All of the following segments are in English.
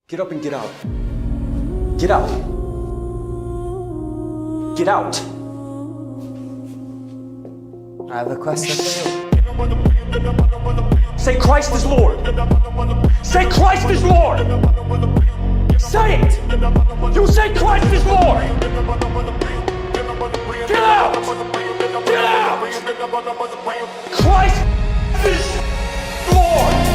Get up and get out. Get out. Get out. I have a question for you. Say Christ is Lord. Say Christ is Lord. Say it. You say Christ is Lord. Get out. Get out. Christ is Lord.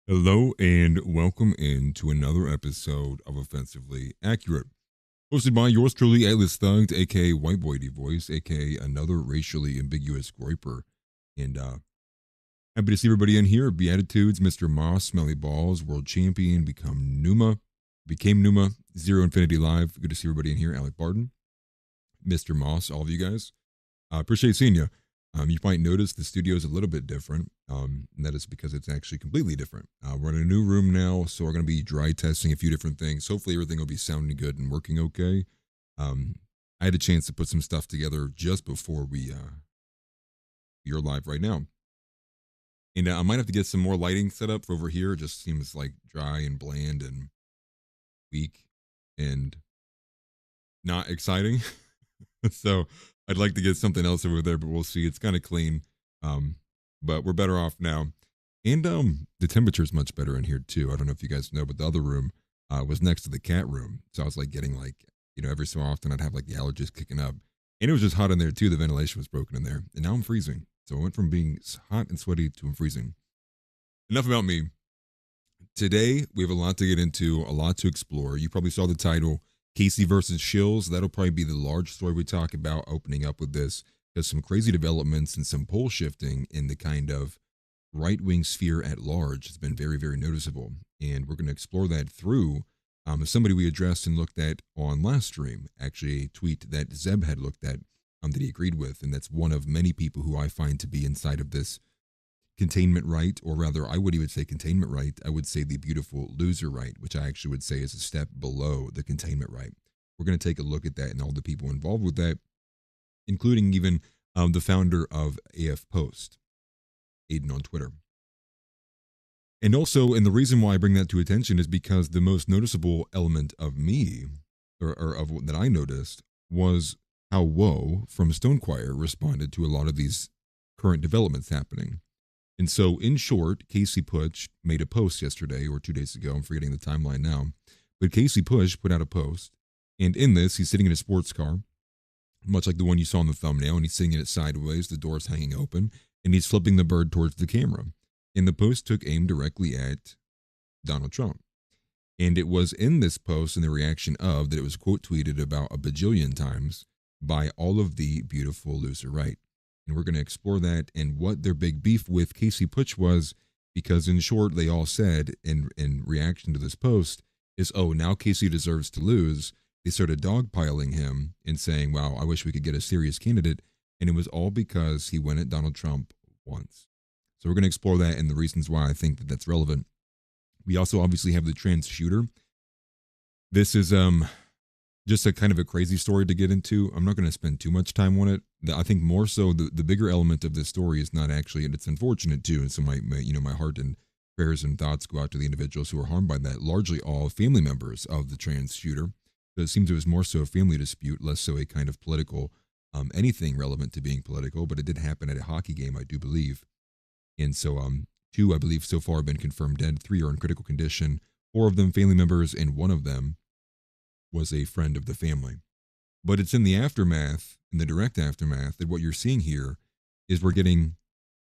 Hello and welcome into another episode of Offensively Accurate, hosted by yours truly, Atlas Thugged, aka White Boy D-Voice, aka another racially ambiguous groiper. And happy to see everybody in here. Beatitudes, Mr. Moss, Smelly Balls, World Champion, became Numa, Zero Infinity Live. Good to see everybody in here. Alec Barton, Mr. Moss, all of you guys. Appreciate seeing you. You might notice the studio is a little bit different, and that is because it's actually completely different. We're in a new room now, so we're going to be dry testing a few different things. Hopefully everything will be sounding good and working okay. I had a chance to put some stuff together just before we're live right now. And I might have to get some more lighting set up over here. It just seems like dry and bland and weak and not exciting. So I'd like to get something else over there, but we'll see. It's kind of clean, but we're better off now. And the temperature is much better in here too. I don't know if you guys know, but the other room was next to the cat room. So I was like getting like, every so often I'd have like the allergies kicking up. And it was just hot in there too. The ventilation was broken in there. And now I'm freezing. So I went from being hot and sweaty to I'm freezing. Enough about me. Today, we have a lot to get into, a lot to explore. You probably saw the title, Casey versus SHILLS. That'll probably be the large story we talk about opening up with this. There's some crazy developments and some pole shifting in the kind of right-wing sphere at large. It's been very, very noticeable. And we're going to explore that through somebody we addressed and looked at on last stream. Actually, a tweet that Zeb had looked at that he agreed with. And that's one of many people who I find to be inside of this containment right, or rather, I wouldn't even say containment right. I would say the beautiful loser right, which I actually would say is a step below the containment right. We're going to take a look at that and all the people involved with that, including even the founder of AF Post, Aiden on Twitter. And also, and the reason why I bring that to attention is because the most noticeable element of me, or of what that I noticed, was how Woe from Stonechoir responded to a lot of these current developments happening. And so, in short, Casey Putsch made a post yesterday or 2 days ago. I'm forgetting the timeline now. But Casey Putsch put out a post. And in this, he's sitting in a sports car, much like the one you saw in the thumbnail. And he's sitting in it sideways, the door's hanging open. And he's flipping the bird towards the camera. And the post took aim directly at Donald Trump. And it was in this post and the reaction of that it was quote tweeted about a bajillion times by all of the beautiful loser right. And we're going to explore that and what their big beef with Casey Putsch was, because in short, they all said in reaction to this post is, oh, now Casey deserves to lose. They started dogpiling him and saying, wow, I wish we could get a serious candidate. And it was all because he went at Donald Trump once. So we're going to explore that and the reasons why I think that that's relevant. We also obviously have the trans shooter. This is just a kind of a crazy story to get into. I'm not going to spend too much time on it. I think more so the bigger element of this story is not actually, and it's unfortunate too. And so my heart and prayers and thoughts go out to the individuals who are harmed by that. Largely all family members of the trans shooter. So it seems it was more so a family dispute, less so a kind of political, anything relevant to being political. But it did happen at a hockey game, I do believe. And so 2, I believe, so far have been confirmed dead. 3 are in critical condition. 4 of them family members, and 1 of them was a friend of the family. But it's in the aftermath, in the direct aftermath, that what you're seeing here is we're getting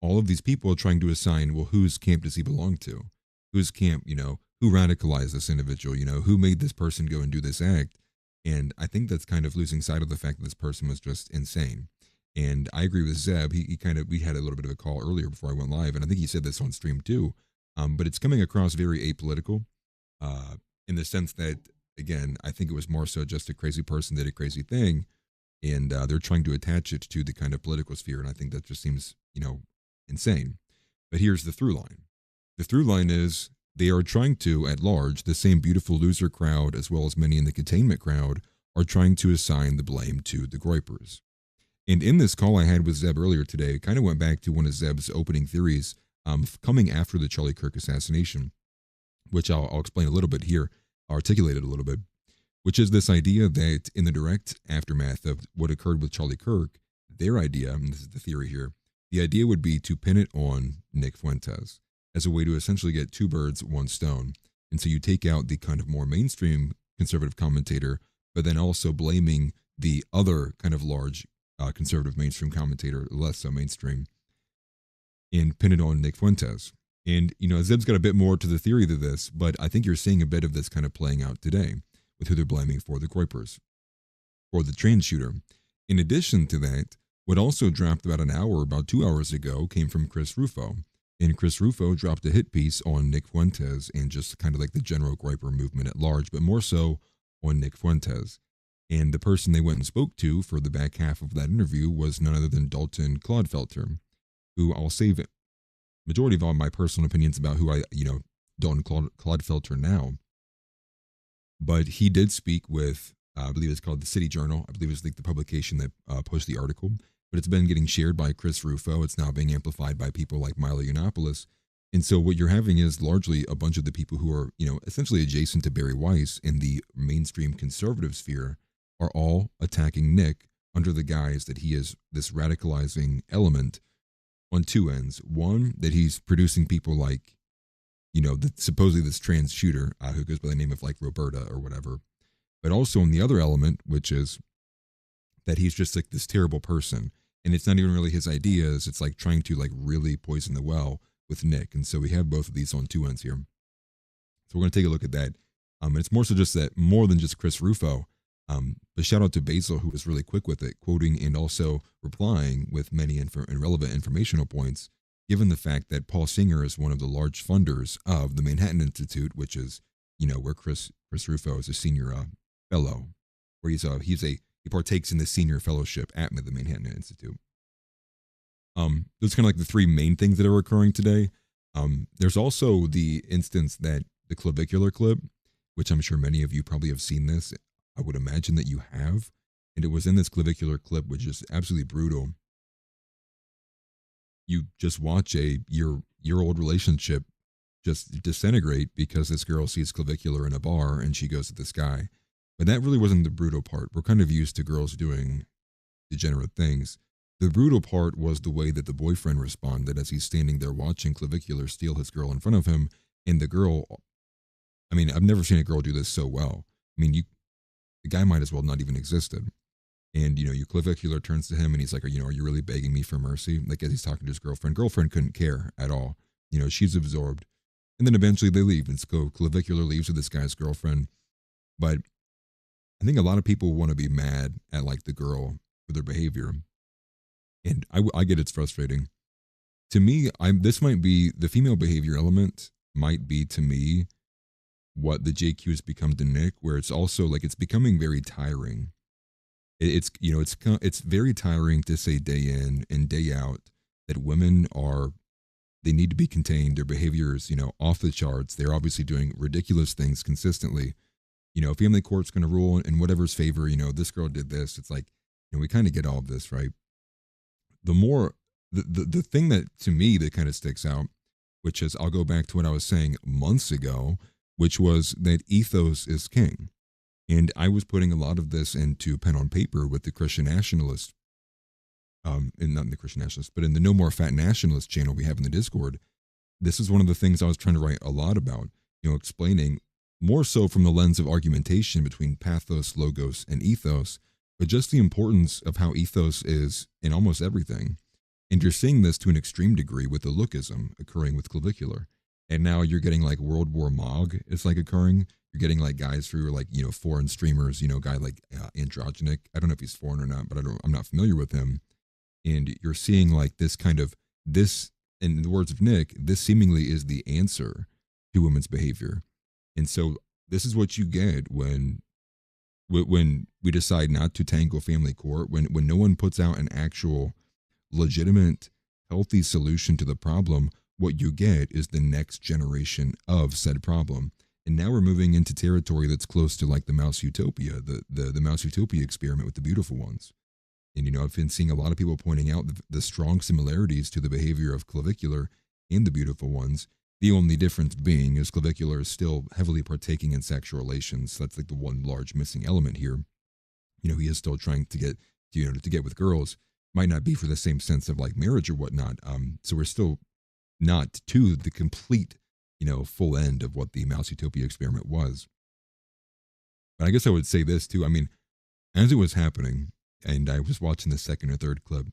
all of these people trying to assign, well, whose camp does he belong to? Whose camp, who radicalized this individual? Who made this person go and do this act? And I think that's kind of losing sight of the fact that this person was just insane. And I agree with Zeb. We had a little bit of a call earlier before I went live, and I think he said this on stream too. But it's coming across very apolitical, in the sense that, again, I think it was more so just a crazy person did a crazy thing, and they're trying to attach it to the kind of political sphere, and I think that just seems, insane. But here's the through line. The through line is they are trying to, at large, the same beautiful loser crowd as well as many in the containment crowd are trying to assign the blame to the groypers. And in this call I had with Zeb earlier today, it kind of went back to one of Zeb's opening theories coming after the Charlie Kirk assassination, which I'll explain a little bit here, articulate it a little bit, which is this idea that in the direct aftermath of what occurred with Charlie Kirk, their idea, and this is the theory here, the idea would be to pin it on Nick Fuentes as a way to essentially get two birds, one stone. And so you take out the kind of more mainstream conservative commentator, but then also blaming the other kind of large conservative mainstream commentator, less so mainstream, and pin it on Nick Fuentes. And, Zeb's got a bit more to the theory to this, but I think you're seeing a bit of this kind of playing out today with who they're blaming for the groypers, or the trans shooter. In addition to that, what also dropped about 2 hours ago came from Chris Rufo. And Chris Rufo dropped a hit piece on Nick Fuentes and just kind of like the general groyper movement at large, but more so on Nick Fuentes. And the person they went and spoke to for the back half of that interview was none other than Dalton Clodfelter, who I'll save majority of all my personal opinions about who Dalton Clodfelter now. But he did speak with, I believe it's called the City Journal. I believe it's like the publication that posted the article. But it's been getting shared by Chris Rufo. It's now being amplified by people like Milo Yiannopoulos. And so what you're having is largely a bunch of the people who are, essentially adjacent to Barry Weiss in the mainstream conservative sphere are all attacking Nick under the guise that he is this radicalizing element on two ends. One, that he's producing people like, supposedly this trans shooter who goes by the name of like Roberta or whatever. But also on the other element, which is that he's just like this terrible person. And it's not even really his ideas. It's like trying to like really poison the well with Nick. And so we have both of these on two ends here. So we're going to take a look at that. It's more so just that, more than just Chris Rufo. But shout out to Basil, who was really quick with it, quoting and also replying with many relevant informational points, given the fact that Paul Singer is one of the large funders of the Manhattan Institute, which is, where Chris Rufo is a senior fellow, where he partakes in the senior fellowship at the Manhattan Institute. Those are kind of like the three main things that are occurring today. There's also the instance that the clavicular clip, which I'm sure many of you probably have seen this. I would imagine that you have. And it was in this clavicular clip, which is absolutely brutal. You just watch a year-old relationship just disintegrate because this girl sees clavicular in a bar and she goes to this guy. But that really wasn't the brutal part. We're kind of used to girls doing degenerate things. The brutal part was the way that the boyfriend responded as he's standing there watching clavicular steal his girl in front of him. And the girl, I've never seen a girl do this so well. The guy might as well not even existed. And, your clavicular turns to him and he's like, are you really begging me for mercy? Like as he's talking to his girlfriend. Girlfriend couldn't care at all. She's absorbed. And then eventually they leave. And so clavicular leaves with this guy's girlfriend. But I think a lot of people want to be mad at like the girl for their behavior. And I get it's frustrating. To me, this might be, the female behavior element might be to me what the JQ has become to Nick, where it's also like it's becoming very tiring. It's very tiring to say day in and day out that women they need to be contained. Their behavior is, off the charts. They're obviously doing ridiculous things consistently. Family court's going to rule in whatever's favor. This girl did this. It's like, we kind of get all of this, right? The thing that to me that kind of sticks out, which is, I'll go back to what I was saying months ago, which was that ethos is king. And I was putting a lot of this into pen on paper with the Christian Nationalist, and not in the Christian Nationalist, but in the No More Fat Nationalist channel we have in the Discord. This is one of the things I was trying to write a lot about, explaining more so from the lens of argumentation between pathos, logos, and ethos, but just the importance of how ethos is in almost everything. And you're seeing this to an extreme degree with the lookism occurring with clavicular. And now you're getting like World War Mog, it's like occurring. You're getting like guys through like, foreign streamers, guy like Androgenic. I don't know if he's foreign or not, but I'm not familiar with him. And you're seeing like this, in the words of Nick, this seemingly is the answer to women's behavior. And so this is what you get when we decide not to tangle family court, when no one puts out an actual legitimate, healthy solution to the problem. What you get is the next generation of said problem. And now we're moving into territory that's close to like the Mouse Utopia, the Mouse Utopia experiment with the beautiful ones. And, I've been seeing a lot of people pointing out the strong similarities to the behavior of clavicular and the beautiful ones. The only difference being is clavicular is still heavily partaking in sexual relations. That's like the one large missing element here. He is still trying to get, to get with girls. Might not be for the same sense of like marriage or whatnot. So we're still not to the complete, full end of what the Mouse Utopia experiment was. But I guess I would say this too. I mean, as it was happening, and I was watching the second or third clip,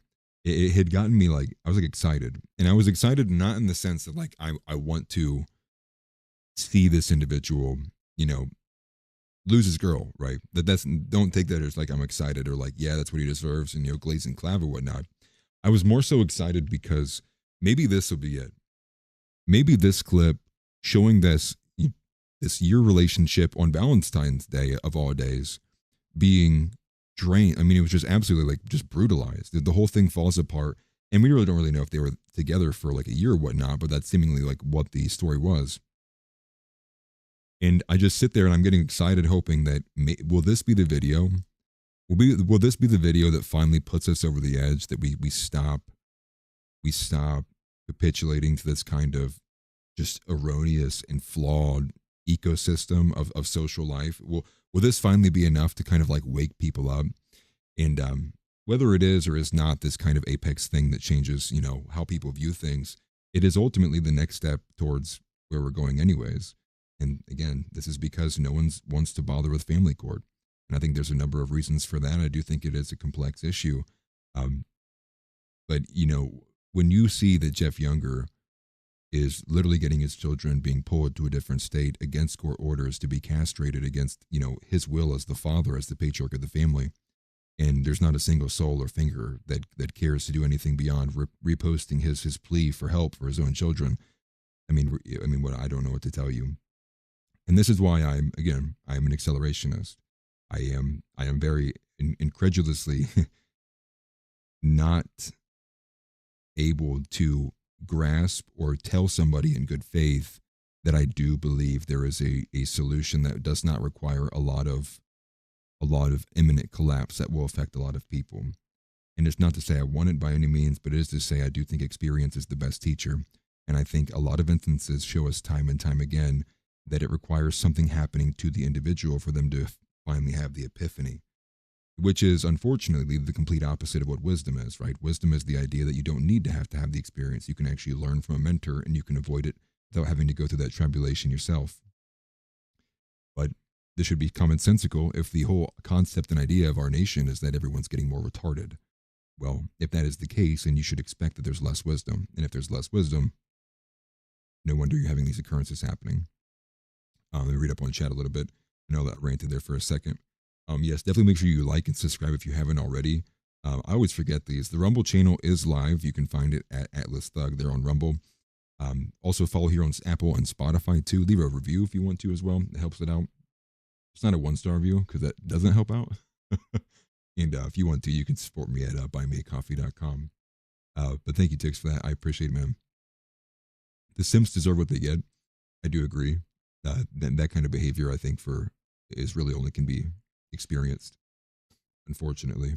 it had gotten me like, I was like excited. And I was excited not in the sense that like I want to see this individual, lose his girl, right? Don't take that as like I'm excited or like, yeah, that's what he deserves, and glazing clav or whatnot. I was more so excited because maybe this will be it. Maybe this clip showing this year relationship on Valentine's Day of all days being drained. I mean, it was just absolutely like just brutalized. The whole thing falls apart, and we really don't know if they were together for like a year or whatnot, but that's seemingly like what the story was. And I just sit there and I'm getting excited, hoping that will this be the video? Will this be the video that finally puts us over the edge? That we stop capitulating to this kind of just erroneous and flawed ecosystem of social life? Will this finally be enough to kind of like wake people up? And whether it is or is not this kind of apex thing that changes, how people view things, it is ultimately the next step towards where we're going anyways. And again, this is because no one wants to bother with family court. And I think there's a number of reasons for that. I do think it is a complex issue. But, when you see that Jeff Younger is literally getting his children being pulled to a different state against court orders to be castrated against, his will as the father, as the patriarch of the family, and there's not a single soul or finger that cares to do anything beyond reposting his plea for help for his own children. I mean, what I don't know what to tell you. And this is why I'm an accelerationist. I am very incredulously not able to grasp or tell somebody in good faith that I do believe there is a solution that does not require a lot of imminent collapse that will affect a lot of people. And it's not to say I want it by any means, but it is to say I do think experience is the best teacher. And I think a lot of instances show us time and time again that it requires something happening to the individual for them to finally have the epiphany, which is unfortunately the complete opposite of what wisdom is, right? Wisdom is the idea that you don't need to have the experience. You can actually learn from a mentor and you can avoid it without having to go through that tribulation yourself. But this should be commonsensical if the whole concept and idea of our nation is that everyone's getting more retarded. Well, if that is the case, then you should expect that there's less wisdom. And if there's less wisdom, no wonder you're having these occurrences happening. Let me read up on chat a little bit. I know that ranted there for a second. Yes, definitely make sure you like and subscribe if you haven't already. I always forget these. The Rumble channel is live. You can find it at Atlas Thug there on Rumble. Also follow here on Apple and Spotify too. Leave a review if you want to as well. It helps it out. It's not a 1-star review because that doesn't help out. And if you want to, you can support me at buymeacoffee.com. But thank you, Tix, for that. I appreciate it, man. The Sims deserve what they get. I do agree. That kind of behavior, I think, is really only can be experienced, unfortunately,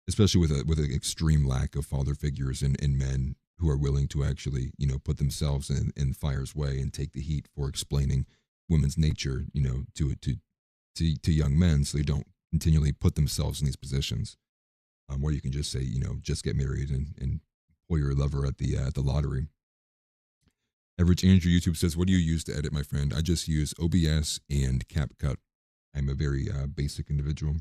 especially with an extreme lack of father figures and men who are willing to actually, put themselves in fire's way and take the heat for explaining women's nature, to young men, so they don't continually put themselves in these positions, where you can just say, just get married and pull your lever at the lottery. Average Andrew YouTube says, what do you use to edit, my friend? I just use OBS and CapCut. I'm a very basic individual.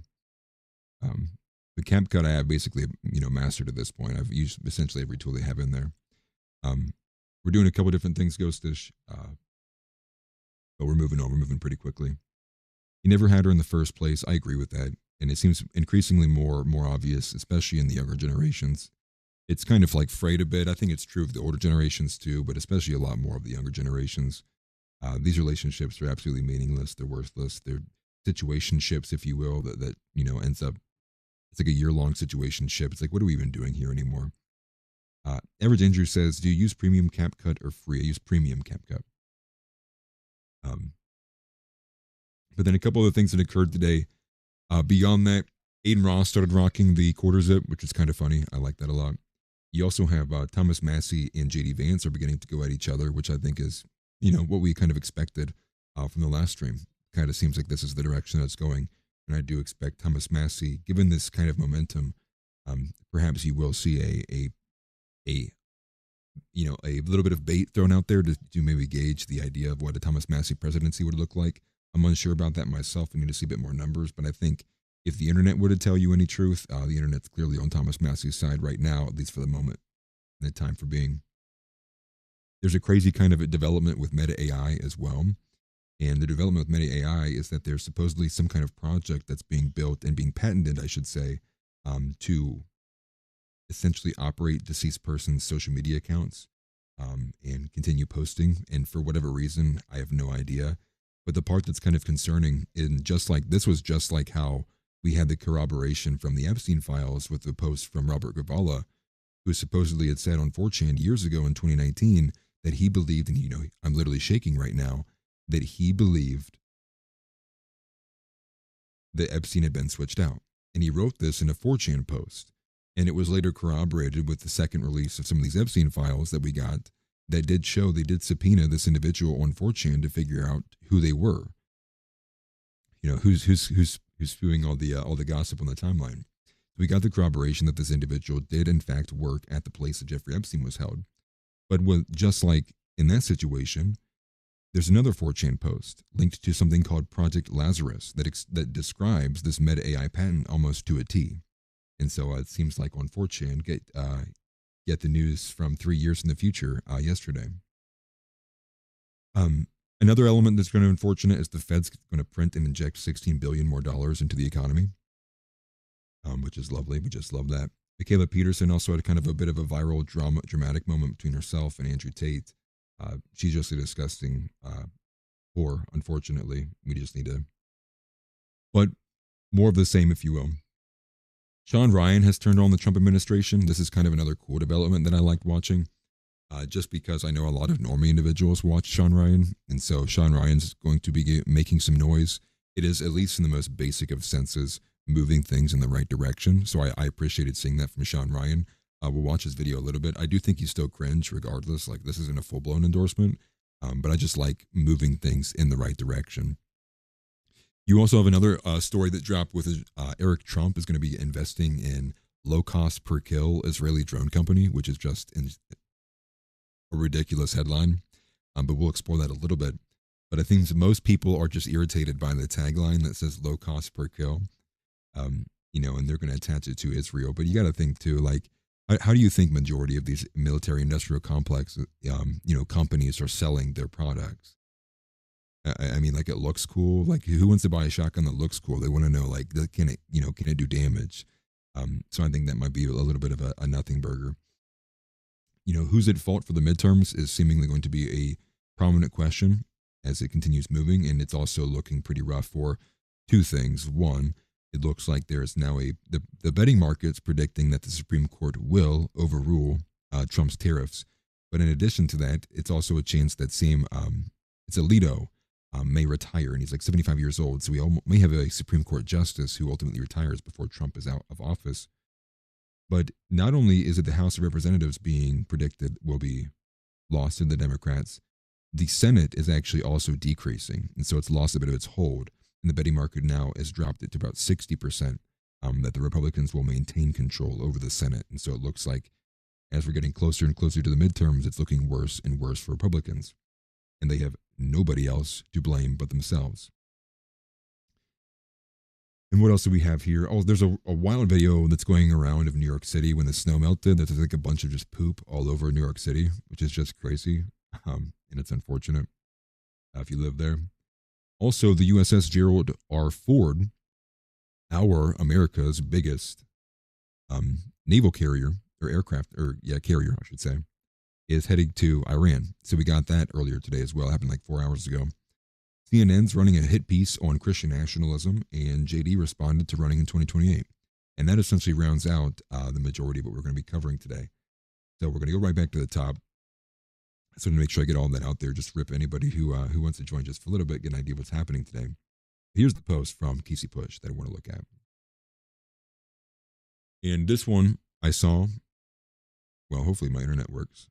The CapCut I have basically, mastered at this point. I've used essentially every tool they have in there. We're doing a couple different things, Ghostish. but we're moving on. We're moving pretty quickly. He never had her in the first place. I agree with that. And it seems increasingly more obvious, especially in the younger generations. It's kind of like frayed a bit. I think it's true of the older generations too, but especially a lot more of the younger generations. These relationships are absolutely meaningless. They're worthless. They're situationships, if you will, that ends up, it's like a year-long situationship. It's like, what are we even doing here anymore? Average Andrew says, do you use premium CapCut or free? I use premium CapCut. But then a couple of things that occurred today. Beyond that, Aiden Ross started rocking the quarter zip, which is kind of funny. I like that a lot. You also have Thomas Massey and JD Vance are beginning to go at each other, which I think is, what we kind of expected from the last stream. Kind of seems like this is the direction that's going. And I do expect Thomas Massey, given this kind of momentum, perhaps you will see a little bit of bait thrown out there to maybe gauge the idea of what a Thomas Massey presidency would look like. I'm unsure about that myself. I need to see a bit more numbers, but I think if the internet were to tell you any truth, the internet's clearly on Thomas Massey's side right now, at least for the moment, and the time for being. There's a crazy kind of a development with Meta AI as well. And the development with Meta AI is that there's supposedly some kind of project that's being built and being patented, I should say, to essentially operate deceased persons' social media accounts and continue posting. And for whatever reason, I have no idea. But the part that's kind of concerning, and this was just like how we had the corroboration from the Epstein files with the post from Robert Gavala, who supposedly had said on 4chan years ago in 2019 that he believed, and I'm literally shaking right now, that he believed that Epstein had been switched out. And he wrote this in a 4chan post. And it was later corroborated with the second release of some of these Epstein files that we got that did show they did subpoena this individual on 4chan to figure out who they were. Who's spewing all the gossip on the timeline. We got the corroboration that this individual did in fact work at the place that Jeffrey Epstein was held. But just like in that situation, there's another 4chan post linked to something called Project Lazarus that describes this Meta AI patent almost to a T. And so it seems like on 4chan, get the news from 3 years in the future yesterday. Another element that's going to be unfortunate is the Fed's going to print and inject $16 billion more into the economy, which is lovely. We just love that. Michaela Peterson also had kind of a bit of a viral dramatic moment between herself and Andrew Tate. She's just a disgusting whore, unfortunately. We just need to, but more of the same, if you will. Sean Ryan has turned on the Trump administration. This is kind of another cool development that I liked watching, just because I know a lot of normie individuals watch Sean Ryan, and so Sean Ryan's going to be making some noise. It is, at least in the most basic of senses, moving things in the right direction. So I appreciated seeing that from Sean Ryan. We'll watch his video a little bit. I do think he's still cringe regardless. Like, this isn't a full-blown endorsement, but I just like moving things in the right direction. You also have another story that dropped with Eric Trump is going to be investing in low-cost per kill Israeli drone company, which is just a ridiculous headline. But we'll explore that a little bit. But I think most people are just irritated by the tagline that says low cost per kill, and they're going to attach it to Israel. But you got to think too, like, how do you think majority of these military industrial complex, companies are selling their products? I mean, like, it looks cool. Like, who wants to buy a shotgun that looks cool? They want to know, like, can it do damage? So I think that might be a little bit of a nothing burger. Who's at fault for the midterms is seemingly going to be a prominent question as it continues moving, and it's also looking pretty rough for two things. One, it looks like there is now the betting market's predicting that the Supreme Court will overrule Trump's tariffs. But in addition to that, it's also a chance that it's Alito may retire, and he's like 75 years old. So we may have a Supreme Court justice who ultimately retires before Trump is out of office. But not only is it the House of Representatives being predicted will be lost to the Democrats, the Senate is actually also decreasing. And so it's lost a bit of its hold. And the betting market now has dropped it to about 60% that the Republicans will maintain control over the Senate. And so it looks like as we're getting closer and closer to the midterms, it's looking worse and worse for Republicans. And they have nobody else to blame but themselves. And what else do we have here? Oh, there's a wild video that's going around of New York City when the snow melted. There's like a bunch of just poop all over New York City, which is just crazy. And it's unfortunate. if you live there. Also, the USS Gerald R. Ford, America's biggest naval carrier, or aircraft, carrier, I should say, is heading to Iran. So we got that earlier today as well. It happened like 4 hours ago. CNN's running a hit piece on Christian nationalism, and JD responded to running in 2028. And that essentially rounds out the majority of what we're going to be covering today. So we're going to go right back to the top. So to make sure I get all that out there, just rip anybody who wants to join just for a little bit, get an idea of what's happening today. Here's the post from Casey Putsch that I want to look at. And this one I saw, well, hopefully my internet works.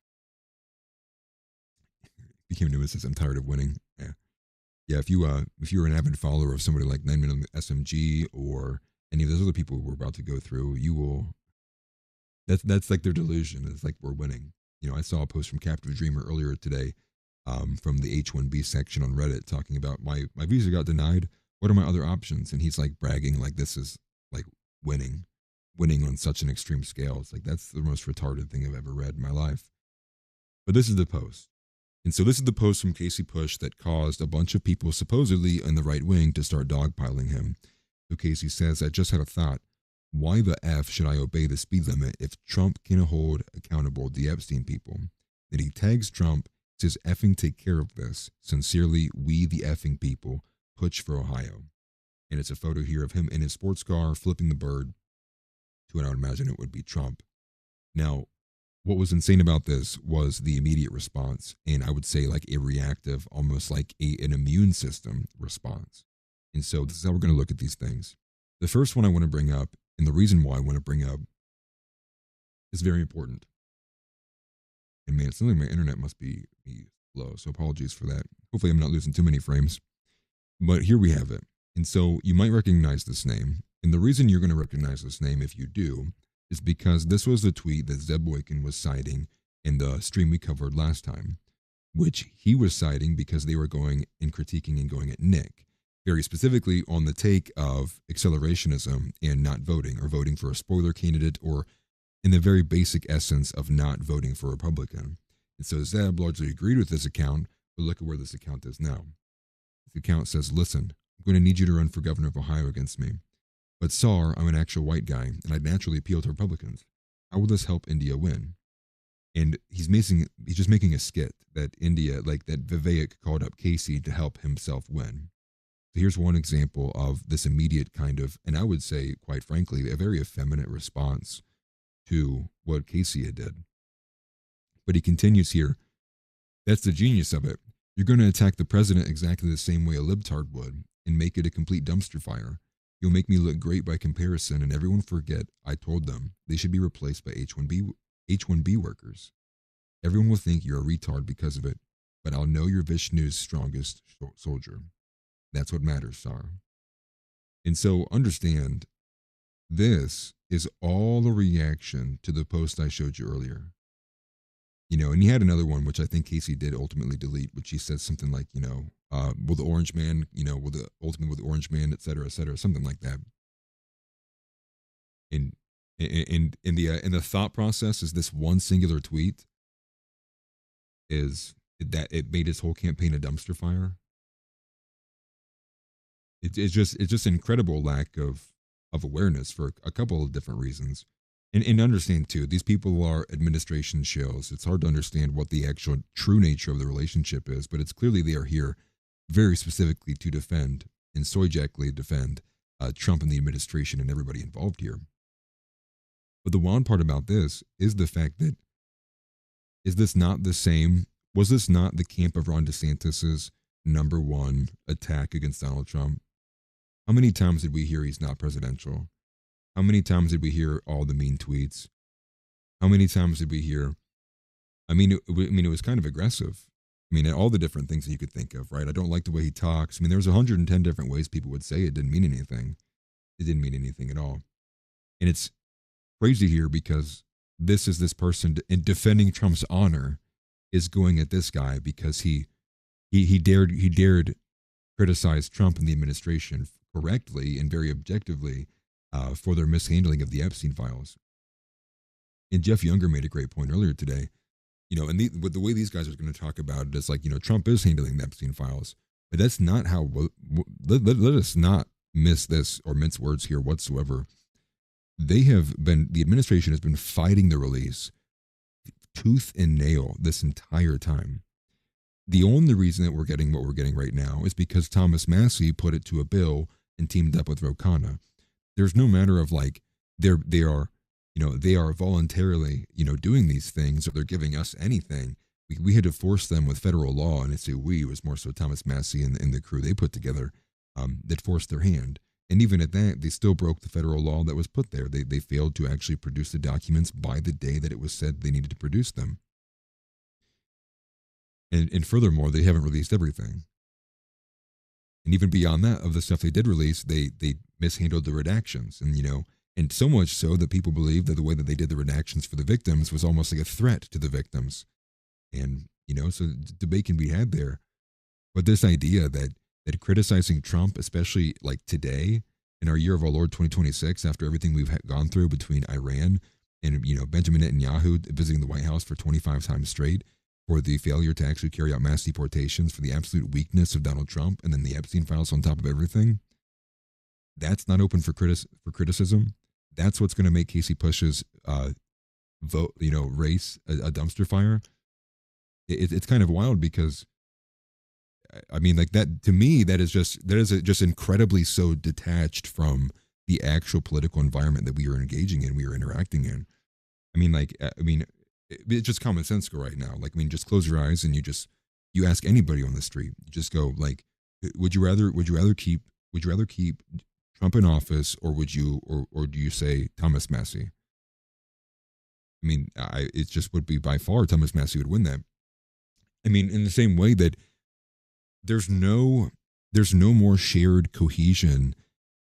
Became nemesis. I'm tired of winning. Yeah. If you're an avid follower of somebody like 9 Minute SMG or any of those other people we're about to go through, you will. That's like their delusion. It's like we're winning. You know, I saw a post from Captive Dreamer earlier today, from the H-1B section on Reddit, talking about my visa got denied. What are my other options? And he's like bragging like this is like winning on such an extreme scale. It's like that's the most retarded thing I've ever read in my life. But this is the post. And so this is the post from Casey Putsch that caused a bunch of people supposedly in the right wing to start dogpiling him. So Casey says, I just had a thought. Why the F should I obey the speed limit if Trump can hold accountable the Epstein people? Then he tags Trump, says effing take care of this. Sincerely, we the effing people, Putsch for Ohio. And it's a photo here of him in his sports car flipping the bird to what I would imagine it would be Trump. Now, what was insane about this was the immediate response, and I would say like a reactive, almost like an immune system response. And so this is how we're going to look at these things. The first one I want to bring up, and the reason why I want to bring up, is very important. And man, it sounds like my internet must be slow, so apologies for that. Hopefully I'm not losing too many frames. But here we have it. And so you might recognize this name. And the reason you're going to recognize this name, if you do, is because this was the tweet that Zeb Boykin was citing in the stream we covered last time, which he was citing because they were going and critiquing and going at Nick, very specifically on the take of accelerationism and not voting, or voting for a spoiler candidate, or in the very basic essence of not voting for a Republican. And so Zeb largely agreed with this account, but look at where this account is now. This account says, listen, I'm going to need you to run for governor of Ohio against me. But Sar, I'm an actual white guy, and I'd naturally appeal to Republicans. How will this help India win? And he's just making a skit that India, like that Vivek called up Casey to help himself win. So here's one example of this immediate kind of, and I would say, quite frankly, a very effeminate response to what Casey had did. But he continues here. That's the genius of it. You're going to attack the president exactly the same way a libtard would and make it a complete dumpster fire. You'll make me look great by comparison, and everyone forget I told them they should be replaced by H-1B workers. Everyone will think you're a retard because of it, but I'll know you're Vishnu's strongest soldier. That's what matters, Sar. And so understand, this is all a reaction to the post I showed you earlier. You know, and he had another one, which I think Casey did ultimately delete, which he said something like, will the orange man, will the orange man, et cetera, something like that. And in the thought process is this one singular tweet is that it made his whole campaign a dumpster fire. It's just incredible lack of awareness for a couple of different reasons. And understand too, these people are administration shills. It's hard to understand what the actual true nature of the relationship is, but it's clearly they are here very specifically to defend and soyjactly defend Trump and the administration and everybody involved here. But the wild part about this is the fact that was this not the camp of Ron DeSantis's number one attack against Donald Trump? How many times did we hear he's not presidential? How many times did we hear all the mean tweets? How many times did we hear? It was kind of aggressive. All the different things that you could think of, right? I don't like the way he talks. There was 110 different ways people would say it didn't mean anything. It didn't mean anything at all. And it's crazy here because this person in defending Trump's honor is going at this guy because he dared criticize Trump and the administration correctly and very objectively for their mishandling of the Epstein files. And Jeff Younger made a great point earlier today. and with the way these guys are going to talk about it is like, Trump is handling the Epstein files, but that's not how. Let us not miss this or mince words here whatsoever. The administration has been fighting the release tooth and nail this entire time. The only reason that we're getting what we're getting right now is because Thomas Massie put it to a bill and teamed up with Ro Khanna. There's no matter of like they are voluntarily doing these things, or they're giving us anything. We had to force them with federal law, and it's a we it was more so Thomas Massie and the crew they put together that forced their hand. And even at that, they still broke the federal law that was put there. They failed to actually produce the documents by the day that it was said they needed to produce them. And furthermore, they haven't released everything. And even beyond that, of the stuff they did release, they mishandled the redactions. And so much so that people believe that the way that they did the redactions for the victims was almost like a threat to the victims. And, so debate can be had there. But this idea that criticizing Trump, especially like today, in our year of our Lord 2026, after everything we've gone through between Iran and, Benjamin Netanyahu visiting the White House for 25 times straight, for the failure to actually carry out mass deportations, for the absolute weakness of Donald Trump, and then the Epstein files on top of everything, that's not open for criticism. That's what's going to make Casey Push's vote, race a dumpster fire. It's kind of wild because, I mean, like that to me, that is just incredibly so detached from the actual political environment that we are engaging in, we are interacting in. It's just common sense go right now. Like, just close your eyes and you ask anybody on the street, you just go like, would you rather keep Trump in office, or do you say Thomas Massie? It just would be by far Thomas Massie would win that. In the same way that there's no more shared cohesion,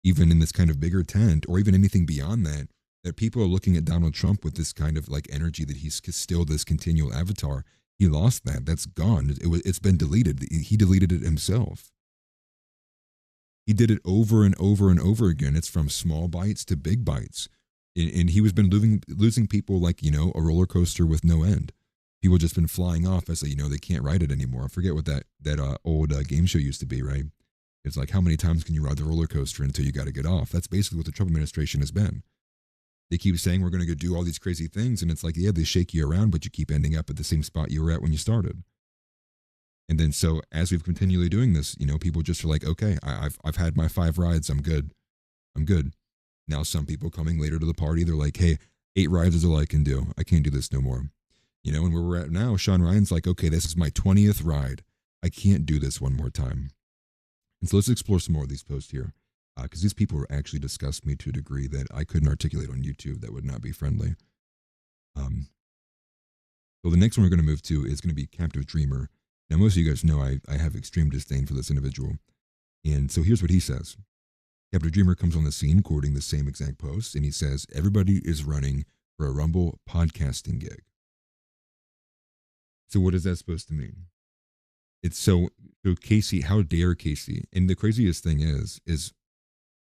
even in this kind of bigger tent, or even anything beyond that, that people are looking at Donald Trump with this kind of like energy that he's still this continual avatar. He lost that. That's gone. It's been deleted. He deleted it himself. He did it over and over and over again. It's from small bites to big bites. And he was been losing people like, a roller coaster with no end. People just been flying off as they can't ride it anymore. I forget what that old game show used to be, right? It's like, how many times can you ride the roller coaster until you got to get off? That's basically what the Trump administration has been. They keep saying we're going to go do all these crazy things, and it's like, yeah, they shake you around, but you keep ending up at the same spot you were at when you started. And then so as we've continually doing this, people just are like, okay, I've had my 5 rides, I'm good. Now some people coming later to the party, they're like, hey, 8 rides is all I can do. I can't do this no more. And where we're at now, Sean Ryan's like, okay, this is my 20th ride. I can't do this one more time. And so let's explore some more of these posts here, because these people actually disgust me to a degree that I couldn't articulate on YouTube that would not be friendly. So the next one we're going to move to is going to be Captive Dreamer. Now, most of you guys know I have extreme disdain for this individual. And so here's what he says. Captive Dreamer comes on the scene quoting the same exact post, and he says, everybody is running for a Rumble podcasting gig. So what is that supposed to mean? It's so Casey, how dare Casey? And the craziest thing is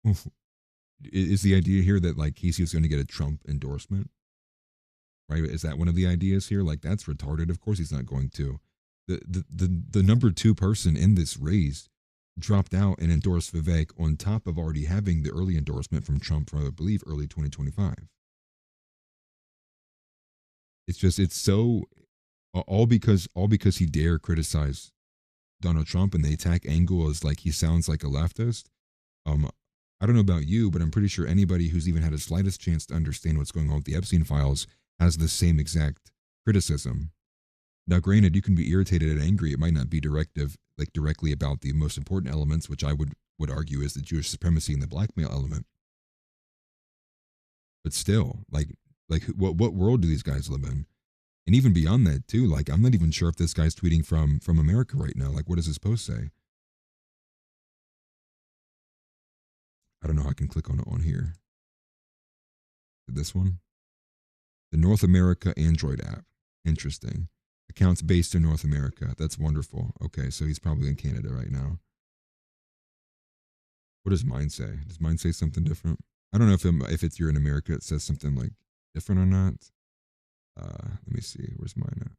the idea here that like Casey is going to get a Trump endorsement, right? Is that one of the ideas here? Like, that's retarded. Of course he's not going to. The number 2 person in this race dropped out and endorsed Vivek on top of already having the early endorsement from Trump from, I believe, early 2025. It's so all because he dare criticize Donald Trump, and the attack angle is like he sounds like a leftist. I don't know about you, but I'm pretty sure anybody who's even had the slightest chance to understand what's going on with the Epstein files has the same exact criticism. Now, granted, you can be irritated and angry. It might not be directly about the most important elements, which I would argue is the Jewish supremacy and the blackmail element. But still, like what world do these guys live in? And even beyond that too, like, I'm not even sure if this guy's tweeting from America right now. Like, what does his post say? I don't know how I can click on it on here. This one? The North America Android app. Interesting. Accounts based in North America. That's wonderful. Okay, so he's probably in Canada right now. What does mine say? Does mine say something different? I don't know if it's you're in America, it says something like different or not. Let me see. Where's mine at?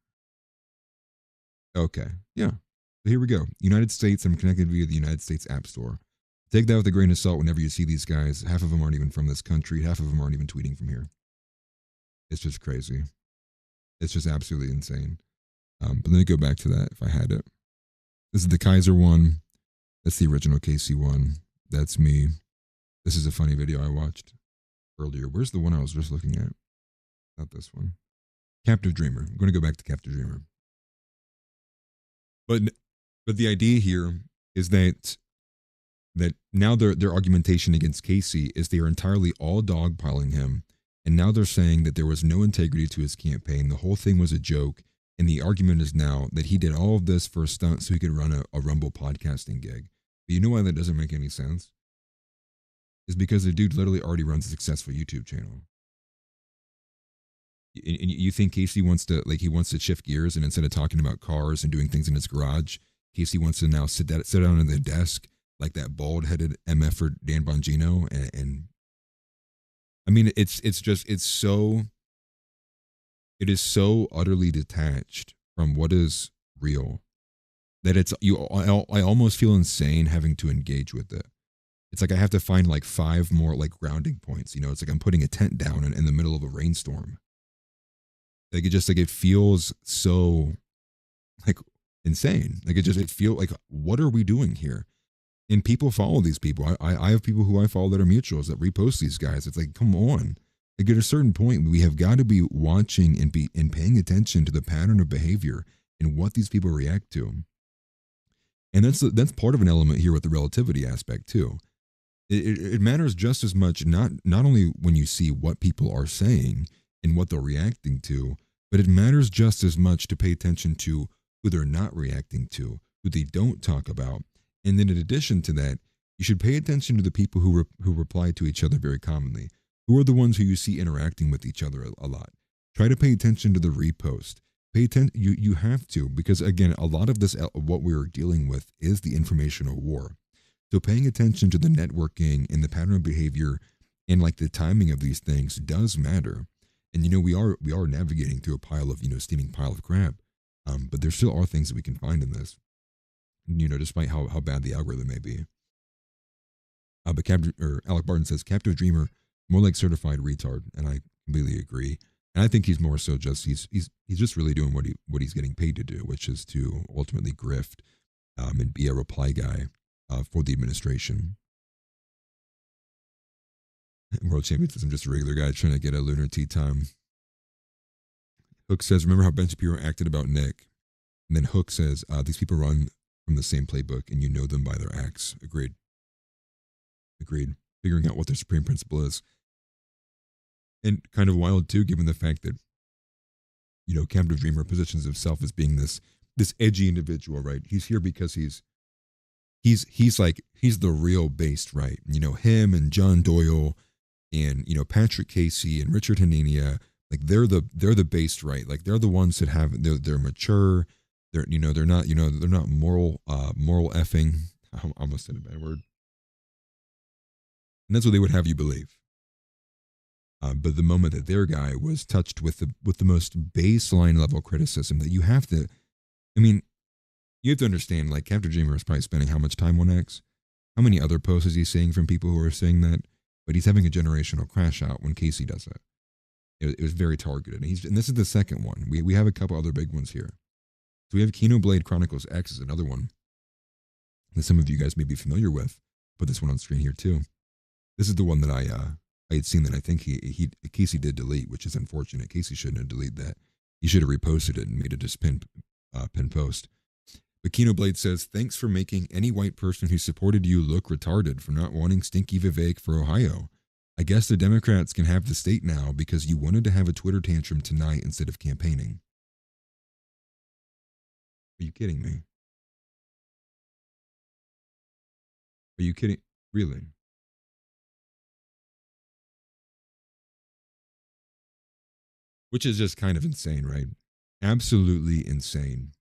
Okay. Yeah. So here we go. United States, I'm connected via the United States App Store. Take that with a grain of salt whenever you see these guys. Half of them aren't even from this country. Half of them aren't even tweeting from here. It's just crazy. It's just absolutely insane. But let me go back to that if I had it. This is the Kaiser one. That's the original KC one. That's me. This is a funny video I watched earlier. Where's the one I was just looking at? Not this one. Captive Dreamer. I'm going to go back to Captive Dreamer. But the idea here is that now their argumentation against Casey is they are entirely all dogpiling him, and now they're saying that there was no integrity to his campaign. The whole thing was a joke, and the argument is now that he did all of this for a stunt so he could run a Rumble podcasting gig. But you know why that doesn't make any sense? Is because the dude literally already runs a successful YouTube channel. And you think Casey wants to shift gears, and instead of talking about cars and doing things in his garage, Casey wants to now sit down at the desk like that bald-headed MF-er Dan Bongino, and I mean it is so utterly detached from what is real that I almost feel insane having to engage with it. It's like I have to find like 5 more like grounding points. It's like I'm putting a tent down in the middle of a rainstorm. Like it feels so like insane. Like it feels like, what are we doing here? And people follow these people. I have people who I follow that are mutuals that repost these guys. It's like, come on. Like at a certain point, we have got to be watching and paying attention to the pattern of behavior and what these people react to. And that's part of an element here with the relativity aspect too. It matters just as much, not only when you see what people are saying and what they're reacting to, but it matters just as much to pay attention to who they're not reacting to, who they don't talk about. And then in addition to that, you should pay attention to the people who reply to each other very commonly. Who are the ones who you see interacting with each other a lot? Try to pay attention to the repost. Pay attention. You have to, because again, a lot of this, what we're dealing with is the informational war. So paying attention to the networking and the pattern of behavior and like the timing of these things does matter. And we are navigating through a pile of steaming pile of crap, but there still are things that we can find in this, despite how bad the algorithm may be. But Alec Barton says Captive Dreamer, more like certified retard, and I completely agree. And I think he's more so just he's just really doing what he's getting paid to do, which is to ultimately grift and be a reply guy for the administration. World Champion says, I'm just a regular guy trying to get a lunar tea time. Hook says, remember how Ben Shapiro acted about Nick? And then Hook says, these people run from the same playbook and you know them by their acts. Agreed. Figuring out what their supreme principle is. And kind of wild too, given the fact that, Captive Dreamer positions himself as being this edgy individual, right? He's here because he's the real based right. Him and John Doyle and Patrick Casey and Richard Hanania, like they're the based right. Like they're the ones that they're mature. They're not moral effing. I almost said a bad word. And that's what they would have you believe. But the moment that their guy was touched with the most baseline level criticism that you have to understand, like Captain Dreamer is probably spending how much time on X? How many other posts is he seeing from people who are saying that? But he's having a generational crash out when Casey does it. It was very targeted. And this is the second one. We have a couple other big ones here. So we have Kenoblade Chronicles X is another one that some of you guys may be familiar with. Put this one on screen here too. This is the one that I had seen that I think Casey did delete, which is unfortunate. Casey shouldn't have deleted that. He should have reposted it and made it just pin post. But Kenoblade says, thanks for making any white person who supported you look retarded for not wanting Stinky Vivek for Ohio. I guess the Democrats can have the state now because you wanted to have a Twitter tantrum tonight instead of campaigning. Are you kidding me? Are you kidding? Really? Which is just kind of insane, right? Absolutely insane.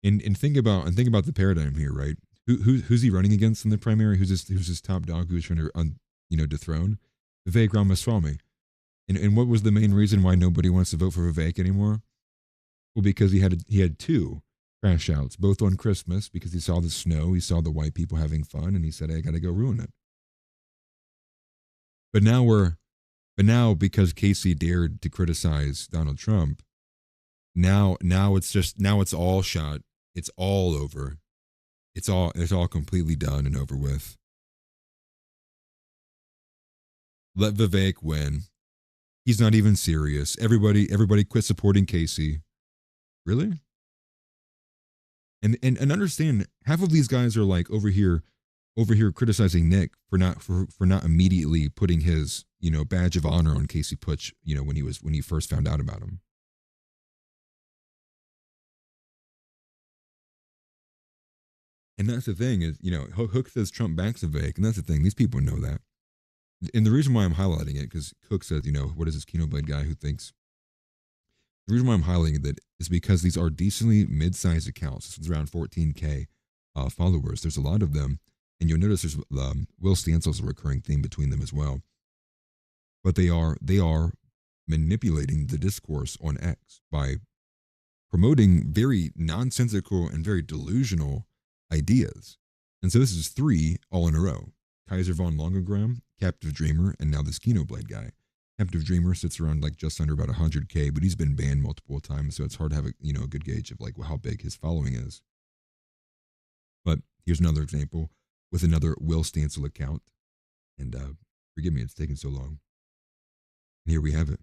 And think about the paradigm here, right? Who's he running against in the primary? Who's his top dog? Who's trying to dethrone? Vivek Ramaswamy. And what was the main reason why nobody wants to vote for Vivek anymore? Well, because he had two. crash outs, both on Christmas because he saw the snow, he saw the white people having fun, and he said, hey, I got to go ruin it. But now because Casey dared to criticize Donald Trump, now it's all shot. It's all over. It's all completely done and over with. Let Vivek win. He's not even serious. Everybody quit supporting Casey. Really? And understand, half of these guys are like over here criticizing Nick for not immediately putting his, badge of honor on Casey Putsch, when he first found out about him. And that's the thing is, Hook says Trump backs Vivek, and that's the thing. These people know that. And the reason why I'm highlighting it, because Cook says, what is this Kino Blade guy who thinks? The reason why I'm highlighting it is because these are decently mid-sized accounts. This is around 14K followers. There's a lot of them. And you'll notice there's Will Stansel's a recurring theme between them as well. But they are manipulating the discourse on X by promoting very nonsensical and very delusional ideas. And so this is 3 all in a row. Kaiser von Longogram, Captive Dreamer, and now this Kino Blade guy. Captive Dreamer sits around like just under about 100K, but he's been banned multiple times, so it's hard to have a good gauge of like how big his following is. But here's another example with another Will Stancil account, and forgive me, it's taking so long. And here we have it.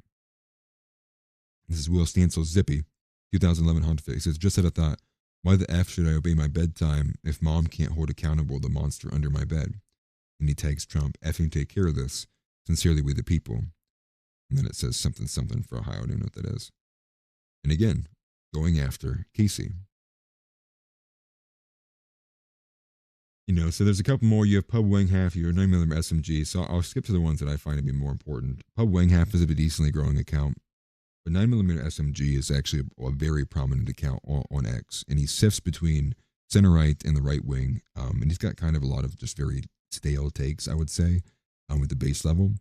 This is Will Stancil Zippy, 2011 Honda Fit. He says, just had a thought, why the F should I obey my bedtime if mom can't hold accountable the monster under my bed? And he tags Trump, effing take care of this. Sincerely, we the people. And then it says something for Ohio. I don't know what that is. And again, going after Casey. So there's a couple more. You have Pub Wang Half, your 9mm SMG. So I'll skip to the ones that I find to be more important. Pub Wang Half is a decently growing account. But 9mm SMG is actually a very prominent account on X. And he sifts between center right and the right wing. And he's got kind of a lot of just very stale takes, I would say, with the base level.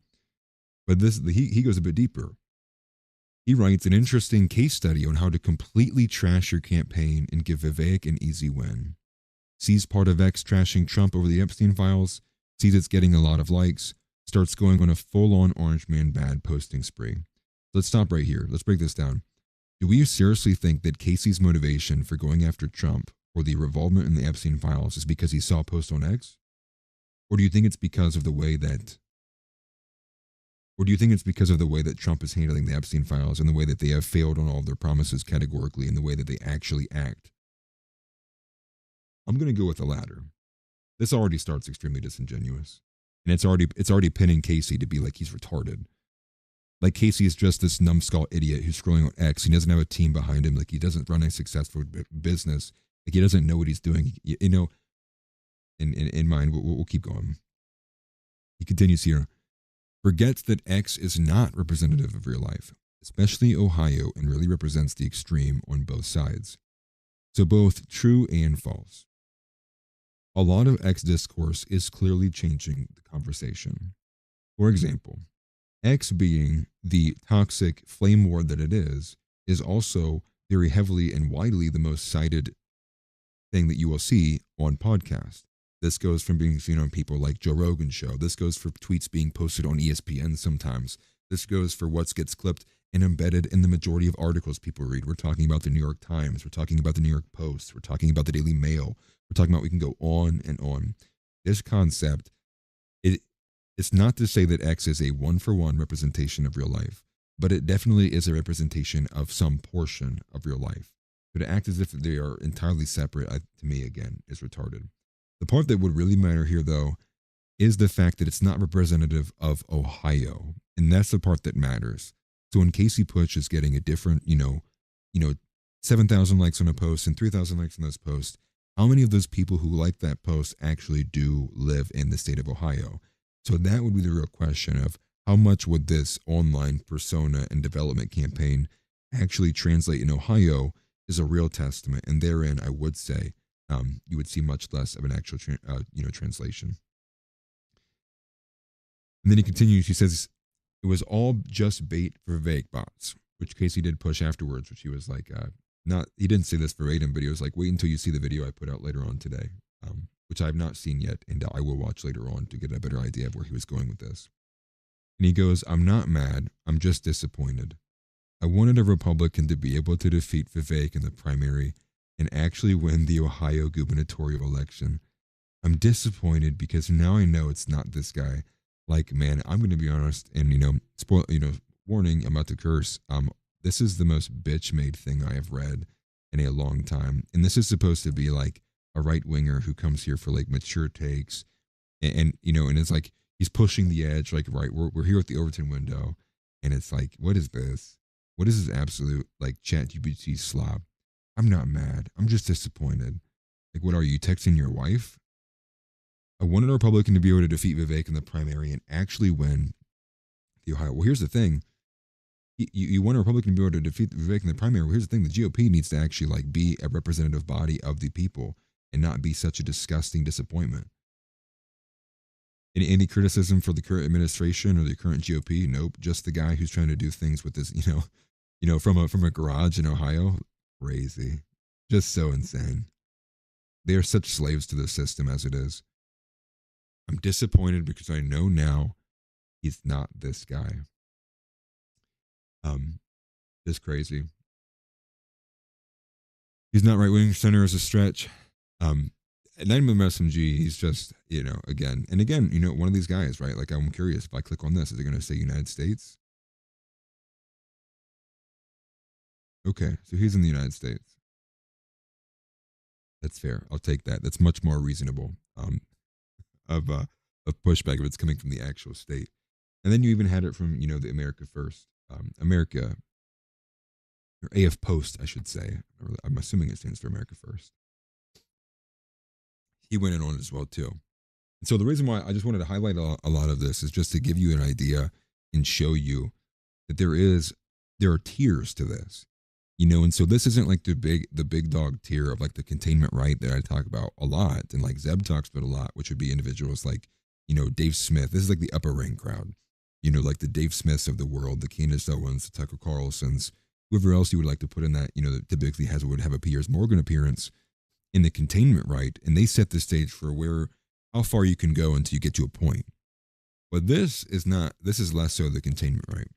But he goes a bit deeper. He writes an interesting case study on how to completely trash your campaign and give Vivek an easy win. Sees part of X trashing Trump over the Epstein files, sees it's getting a lot of likes, starts going on a full-on Orange Man bad posting spree. Let's stop right here. Let's break this down. Do we seriously think that Casey's motivation for going after Trump or the involvement in the Epstein files is because he saw a post on X? Or do you think it's because of the way that Trump is handling the Epstein files and the way that they have failed on all of their promises categorically and the way that they actually act? I'm going to go with the latter. This already starts extremely disingenuous. And it's already pinning Casey to be like he's retarded. Like Casey is just this numbskull idiot who's scrolling on X. He doesn't have a team behind him. Like he doesn't run a successful business. Like he doesn't know what he's doing. In mind, we'll keep going. He continues here. Forgets that X is not representative of real life, especially Ohio, and really represents the extreme on both sides. So both true and false. A lot of X discourse is clearly changing the conversation. For example, X being the toxic flame war that it is also very heavily and widely the most cited thing that you will see on podcasts. This goes from being seen on people like Joe Rogan's show. This goes for tweets being posted on ESPN sometimes. This goes for what gets clipped and embedded in the majority of articles people read. We're talking about the New York Times. We're talking about the New York Post. We're talking about the Daily Mail. We're talking about, we can go on and on. This concept, it's not to say that X is a one-for-one representation of real life, but it definitely is a representation of some portion of real life. But to act as if they are entirely separate, to me, again, is retarded. The part that would really matter here, though, is the fact that it's not representative of Ohio. And that's the part that matters. So when Casey Putsch is getting a different, 7,000 likes on a post and 3,000 likes on those posts, how many of those people who like that post actually do live in the state of Ohio? So that would be the real question of how much would this online persona and development campaign actually translate in Ohio is a real testament. And therein, I would say, you would see much less of an actual, translation. And then he continues. He says, it was all just bait for Vivek bots, which Casey did push afterwards, which he was like, he didn't say this verbatim, but he was like, wait until you see the video I put out later on today, which I have not seen yet, and I will watch later on to get a better idea of where he was going with this. And he goes, I'm not mad, I'm just disappointed. I wanted a Republican to be able to defeat Vivek in the primary and actually win the Ohio gubernatorial election. I'm disappointed because now I know it's not this guy. Like, man, I'm going to be honest, and warning, I'm about to curse. This is the most bitch-made thing I have read in a long time, and this is supposed to be like a right-winger who comes here for like mature takes, and it's like he's pushing the edge. Like, right, we're here at the Overton window, and it's like, what is this? What is this absolute like ChatGPT slop? I'm not mad. I'm just disappointed. Like, what are you texting your wife? I wanted a Republican to be able to defeat Vivek in the primary and actually win the Ohio. Well, here's the thing. You want a Republican to be able to defeat Vivek in the primary. Well, here's the thing. The GOP needs to actually like be a representative body of the people and not be such a disgusting disappointment. Any criticism for the current administration or the current GOP? Nope. Just the guy who's trying to do things with this, from a garage in Ohio. Crazy. Just so insane. They are such slaves to the system as it is. I'm disappointed because I know now he's not this guy. Just crazy. He's not right-wing. Center is a stretch. Not even SMG. He's just, again, one of these guys, right? Like, I'm curious, if I click on this, is it going to say United States? Okay, so he's in the United States. That's fair. I'll take that. That's much more reasonable of pushback if it's coming from the actual state. And then you even had it from, the America First, America, or AF Post, I should say. I'm assuming it stands for America First. He went in on it as well, too. And so the reason why I just wanted to highlight a lot of this is just to give you an idea and show you that there are tiers to this. And so this isn't like the big dog tier of like the containment right that I talk about a lot, and like Zeb talks about a lot, which would be individuals like, Dave Smith. This is like the upper rank crowd, like the Dave Smiths of the world, the Candace Owens, the Tucker Carlsons, whoever else you would like to put in that, that typically would have a Piers Morgan appearance in the containment right, and they set the stage for how far you can go until you get to a point. But this is less so the containment right.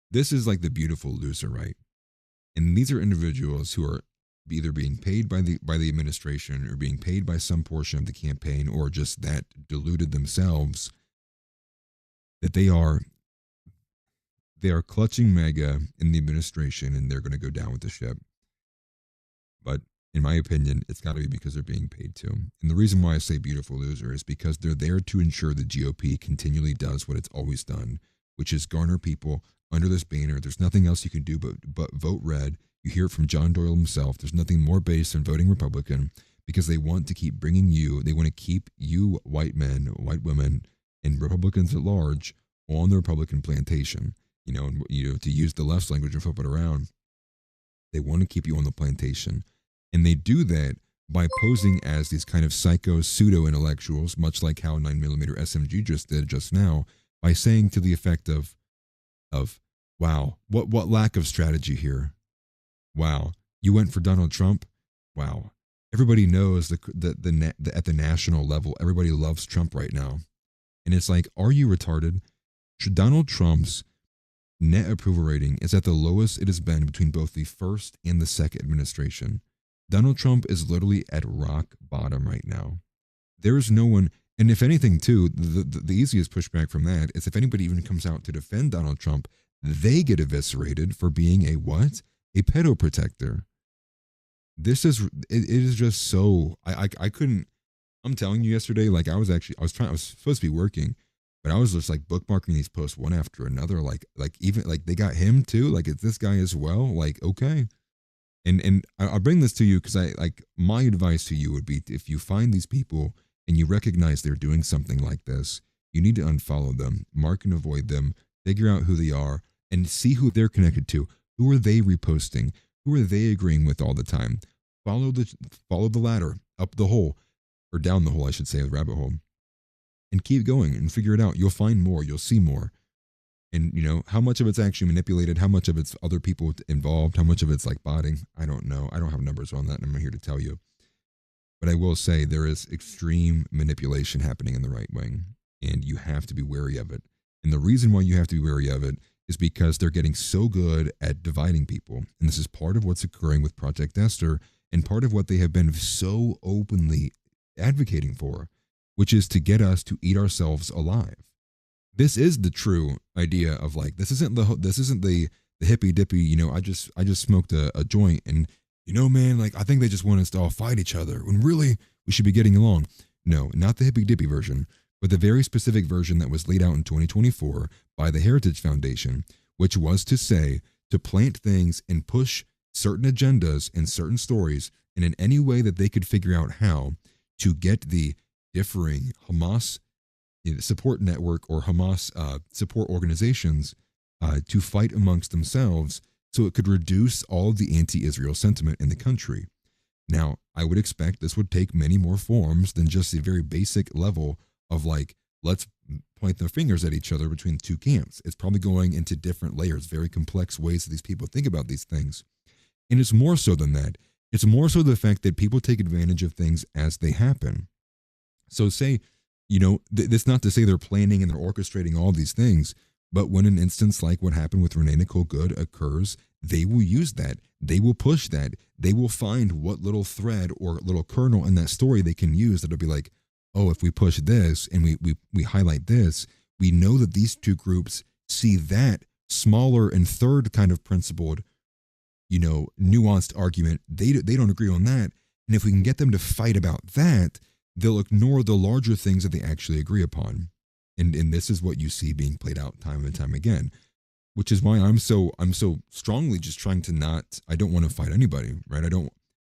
This is like the beautiful loser right. And these are individuals who are either being paid by the administration or being paid by some portion of the campaign, or just that deluded themselves that they are clutching MAGA in the administration, and they're going to go down with the ship. But in my opinion, it's got to be because they're being paid to. And the reason why I say beautiful loser is because they're there to ensure the GOP continually does what it's always done, which is garner people under this banner. There's nothing else you can do but vote red. You hear it from John Doyle himself. There's nothing more base than voting Republican, because they want to keep they want to keep you white men, white women, and Republicans at large on the Republican plantation. To use the left's language and flip it around, they want to keep you on the plantation. And they do that by posing as these kind of psycho pseudo-intellectuals, much like how 9mm SMG just did just now, by saying to the effect of wow, what lack of strategy here. Wow, you went for Donald Trump? Wow. Everybody knows at the national level, everybody loves Trump right now. And it's like, are you retarded? Donald Trump's net approval rating is at the lowest it has been between both the first and the second administration. Donald Trump is literally at rock bottom right now. There is no one, and if anything too, the easiest pushback from that is if anybody even comes out to defend Donald Trump, they get eviscerated for being a what? A pedo protector. It is just so, I couldn't, I'm telling you yesterday, like I was supposed to be working, but I was just like bookmarking these posts one after another, like even like they got him too, like it's this guy as well, like okay. And I'll bring this to you because my advice to you would be, if you find these people and you recognize they're doing something like this, you need to unfollow them, mark and avoid them, figure out who they are, and see who they're connected to. Who are they reposting? Who are they agreeing with all the time? Follow the ladder, up the hole, or down the hole, I should say, the rabbit hole, and keep going and figure it out. You'll find more. You'll see more. And, how much of it's actually manipulated, how much of it's other people involved, how much of it's like botting, I don't know. I don't have numbers on that, and I'm not here to tell you. But I will say there is extreme manipulation happening in the right wing, and you have to be wary of it. And the reason why you have to be wary of it is because they're getting so good at dividing people. And this is part of what's occurring with Project Esther, and part of what they have been so openly advocating for, which is to get us to eat ourselves alive. This is the true idea of like, this isn't the hippy dippy, I just smoked a joint and, man, like, I think they just want us to all fight each other when really we should be getting along. No, not the hippy dippy version, but the very specific version that was laid out in 2024 by the Heritage Foundation, which was to say to plant things and push certain agendas and certain stories, and in any way that they could figure out how to get the differing Hamas support network or Hamas support organizations to fight amongst themselves so it could reduce all of the anti-Israel sentiment in the country. Now, I would expect this would take many more forms than just a very basic level of like, let's point their fingers at each other between two camps. It's probably going into different layers, very complex ways that these people think about these things. And it's more so than that. It's more so the fact that people take advantage of things as they happen. So say, that's not to say they're planning and they're orchestrating all these things, but when an instance like what happened with Renee Nicole Good occurs, they will use that. They will push that. They will find what little thread or little kernel in that story they can use that'll be like, oh, if we push this and we highlight this, we know that these two groups see that smaller and third kind of principled, nuanced argument. They don't agree on that. And if we can get them to fight about that, they'll ignore the larger things that they actually agree upon. And this is what you see being played out time and time again, which is why I'm so strongly just trying to I don't want to fight anybody, right?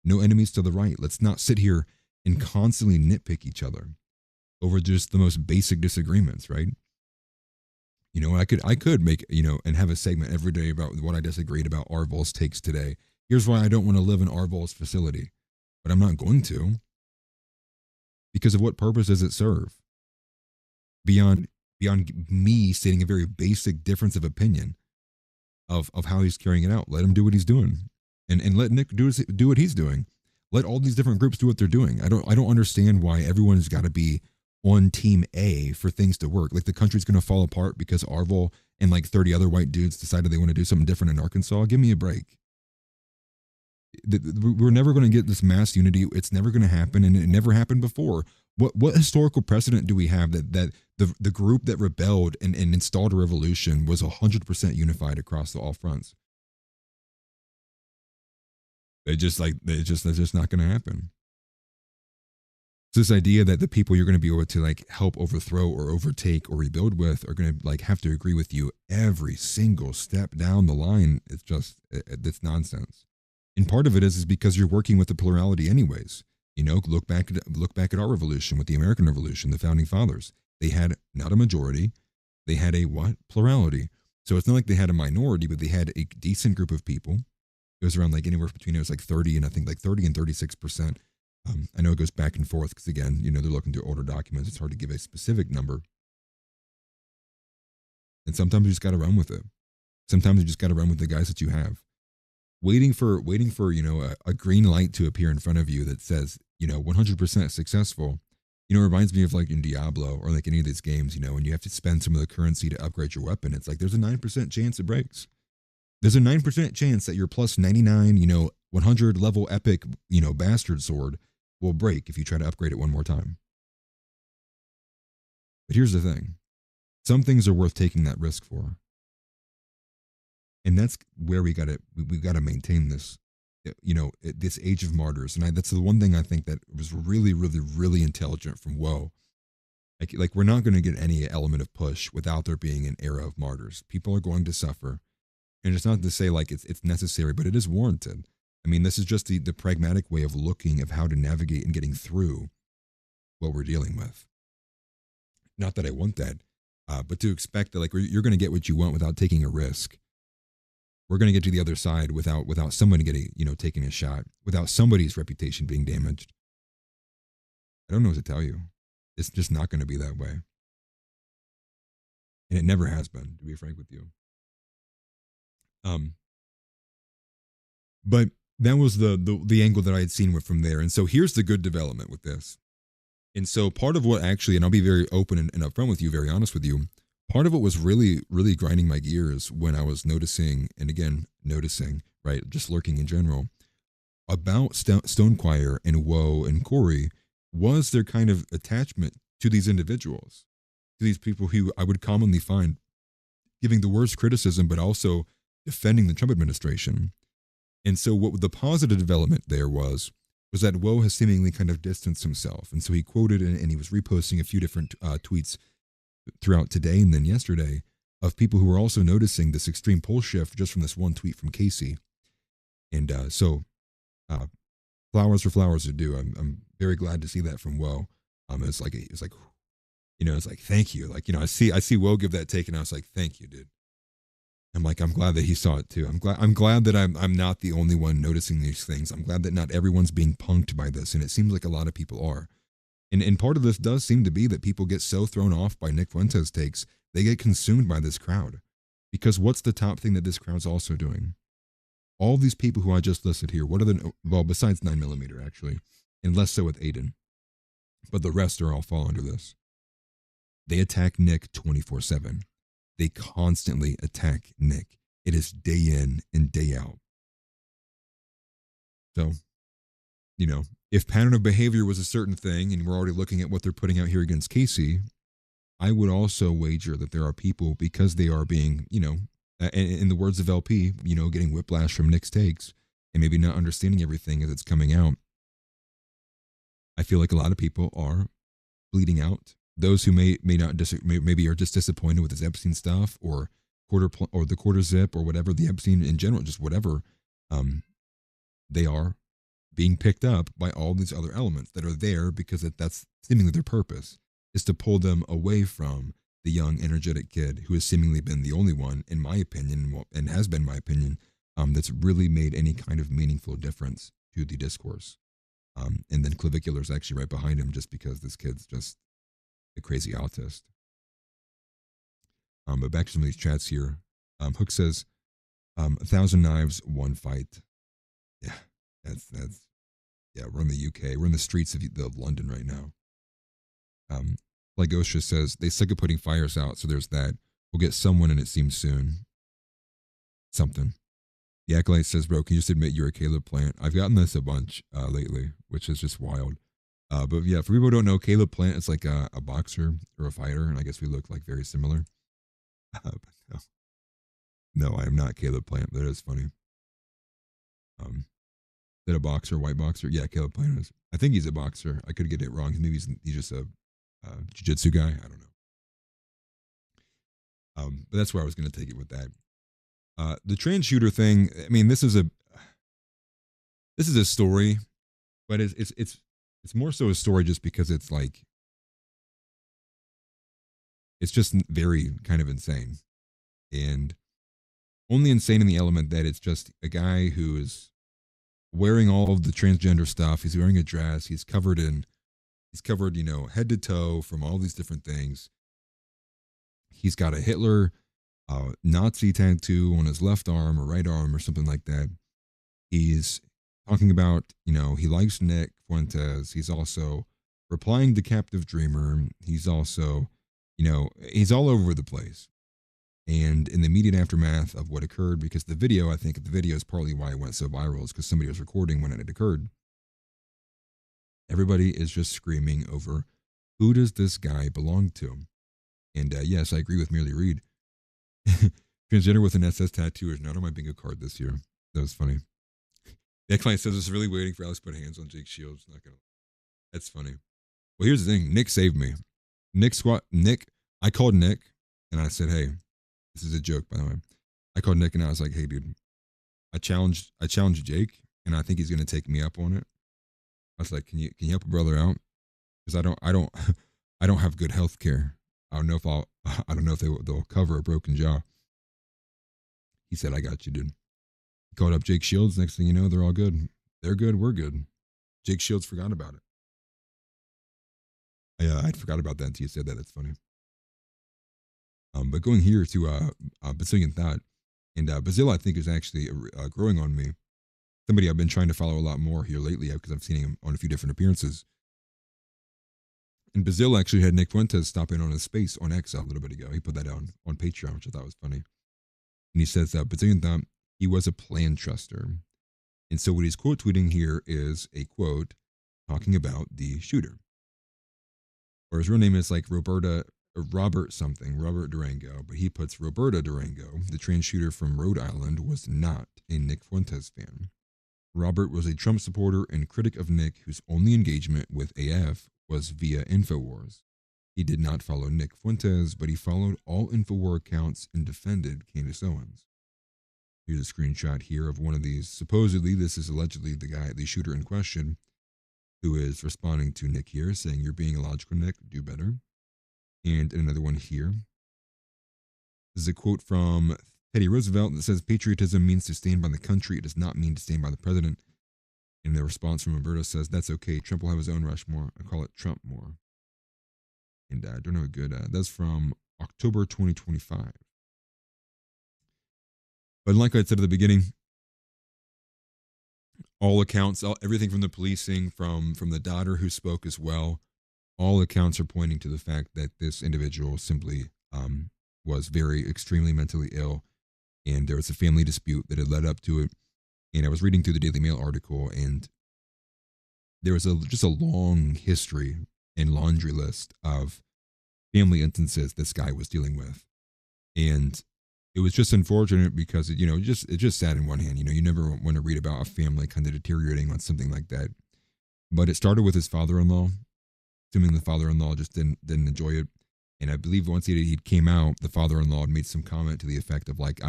No enemies to the right. Let's not sit here and constantly nitpick each other over just the most basic disagreements, right? I could make, and have a segment every day about what I disagreed about Arvol's takes today. Here's why I don't want to live in Arvol's facility, but I'm not going to. Because of what purpose does it serve? Beyond me stating a very basic difference of opinion of how he's carrying it out. Let him do what he's doing. And let Nick do what he's doing. Let all these different groups do what they're doing. I don't understand why everyone's got to be on team A for things to work. Like the country's going to fall apart because Arvol and like 30 other white dudes decided they want to do something different in Arkansas. Give me a break. We're never going to get this mass unity. It's never going to happen, and it never happened before. What historical precedent do we have that the group that rebelled and installed a revolution was 100% unified across all fronts? That's just not going to happen. So this idea that the people you're going to be able to like help overthrow or overtake or rebuild with are going to like have to agree with you every single step down the line, it's nonsense. And part of it is because you're working with the plurality anyways. Look back at our revolution with the American Revolution, the founding fathers. They had not a majority, they had a plurality. So it's not like they had a minority, but they had a decent group of people. It was around like anywhere between 30 and I think like 30 and 36%. I know it goes back and forth because again, they're looking through older documents. It's hard to give a specific number. And sometimes you just got to run with it. Sometimes you just got to run with the guys that you have. Waiting for a green light to appear in front of you that says 100% successful, reminds me of like in Diablo or like any of these games, when you have to spend some of the currency to upgrade your weapon. It's like there's a 9% chance it breaks. There's a 9% chance that your plus 99, 100 level epic, bastard sword will break if you try to upgrade it one more time. But here's the thing. Some things are worth taking that risk for. And that's where we got to maintain this, this age of martyrs. And that's the one thing I think that was really, really, really intelligent from Woe. Like we're not going to get any element of push without there being an era of martyrs. People are going to suffer. And it's not to say like it's necessary, but it is warranted. I mean, this is just the pragmatic way of looking of how to navigate and getting through what we're dealing with. Not that I want that, but to expect that like you're going to get what you want without taking a risk. We're going to get to the other side without somebody getting, taking a shot, without somebody's reputation being damaged. I don't know what to tell you. It's just not going to be that way. And it never has been, to be frank with you. But that was the angle that I had seen from there. And so here's the good development with this. And so part of what actually, and I'll be very open and upfront with you, very honest with you, part of what was really, really grinding my gears when I was noticing, right, just lurking in general, about Stonequire and Woe and Corey was their kind of attachment to these individuals, to these people who I would commonly find giving the worst criticism, but also defending the Trump administration. And so what the positive development there was that Woe has seemingly kind of distanced himself. And so he quoted and he was reposting a few different tweets throughout today and then yesterday of people who were also noticing this extreme poll shift just from this one tweet from Casey. And so flowers for flowers are due. I'm very glad to see that from Woe. It's like, you know, it's like, thank you. Like, you know, I see Woe give that take and I was like, thank you, dude. I'm like, I'm glad that he saw it too. I'm glad that I'm not the only one noticing these things. I'm glad that not everyone's being punked by this. And it seems like a lot of people are. And part of this does seem to be that people get so thrown off by Nick Fuentes takes, they get consumed by this crowd. Because what's the top thing that this crowd's also doing? All these people who I just listed here, what are the, well, besides 9mm actually, and less so with Aiden, but the rest are all fall under this. They attack Nick 24/7. They constantly attack Nick. It is day in and day out. So, you know, if pattern of behavior was a certain thing, and we're already looking at what they're putting out here against Casey, I would also wager that there are people, because they are being, you know, in the words of LP, you know, getting whiplash from Nick's takes and maybe not understanding everything as it's coming out. I feel like a lot of people are bleeding out. Those who may not maybe are just disappointed with this Epstein stuff or the quarter zip or whatever, the Epstein in general, just whatever, they are being picked up by all these other elements that are there because that's seemingly their purpose, is to pull them away from the young, energetic kid who has seemingly been the only one, in my opinion, and has been my opinion, that's really made any kind of meaningful difference to the discourse. And then Clavicular is actually right behind him just because this kid's just a crazy autist. But back to some of these chats here. Hook says, 1,000 knives, one fight. Yeah, that's yeah, we're in the UK. We're in the streets of London right now. Like Osha says, they suck at putting fires out, so there's that. We'll get someone and it seems soon. Something. The Acolyte says, bro, can you just admit you're a Caleb Plant? I've gotten this a bunch lately, which is just wild. But yeah, for people who don't know, Caleb Plant is like a boxer or a fighter, and I guess we look like very similar. But no, I am not Caleb Plant. That is funny. Is that a boxer, white boxer? Yeah, Caleb Plant is. I think he's a boxer. I could get it wrong. Maybe he's just a jiu-jitsu guy. I don't know. But that's where I was going to take it with that. The trans shooter thing. I mean, this is a story, but it's more so a story just because it's like, it's just very kind of insane, and only insane in the element that it's just a guy who is wearing all of the transgender stuff. He's wearing a dress. He's covered, you know, head to toe from all these different things. He's got a Hitler Nazi tattoo on his left arm or right arm or something like that. He's talking about, you know, he likes Nick Fuentes. He's also replying to Captive Dreamer. He's also, you know, he's all over the place. And in the immediate aftermath of what occurred, because the video, I think the video is partly why it went so viral, is because somebody was recording when it had occurred. Everybody is just screaming over, who does this guy belong to? And yes, I agree with Merely Reed. Transgender with an SS tattoo is not on my bingo card this year. That was funny. That client says it's really waiting for Alex to put hands on Jake Shields. Not gonna. That's funny. Well, here's the thing. Nick saved me. I called Nick and I said, hey, this is a joke, by the way. I called Nick and I was like, hey, dude, I challenged Jake and I think he's gonna take me up on it. I was like, can you help a brother out? Because I don't have good health care. I don't know if they'll cover a broken jaw. He said, I got you, dude. He called up Jake Shields. Next thing you know, they're all good. They're good. We're good. Jake Shields forgot about it. I forgot about that until you said that. That's funny. But going here to Bazillion Thought, and Bazil, I think, is actually growing on me. Somebody I've been trying to follow a lot more here lately because I've seen him on a few different appearances. And Bazil actually had Nick Fuentes stop in on his space on X a little bit ago. He put that on Patreon, which I thought was funny. And he says that Bazillion Thought, he was a plan truster. And so what he's quote tweeting here is a quote talking about the shooter. Or his real name is like Robert Durango, but he puts Roberta Durango, the trans shooter from Rhode Island, was not a Nick Fuentes fan. Robert was a Trump supporter and critic of Nick, whose only engagement with AF was via InfoWars. He did not follow Nick Fuentes, but he followed all InfoWars accounts and defended Candace Owens. Here's a screenshot here of one of these. Supposedly, this is allegedly the shooter in question, who is responding to Nick here, saying, "You're being illogical, Nick, do better." And another one here. This is a quote from Teddy Roosevelt that says, "Patriotism means to stand by the country. It does not mean to stand by the president." And the response from Roberta says, "That's okay. Trump will have his own Rushmore. I call it Trump more." And I don't know a good, that's from October 2025. But like I said at the beginning, all accounts, everything from the policing, from the daughter who spoke as well, all accounts are pointing to the fact that this individual simply was very extremely mentally ill, and there was a family dispute that had led up to it. And I was reading through the Daily Mail article, and there was just a long history and laundry list of family instances this guy was dealing with, and it was just unfortunate because it just sat in one hand. You never want to read about a family kind of deteriorating on something like that. But it started with his father-in-law. Assuming the father-in-law just didn't enjoy it, and I believe once he came out, the father-in-law had made some comment to the effect of like,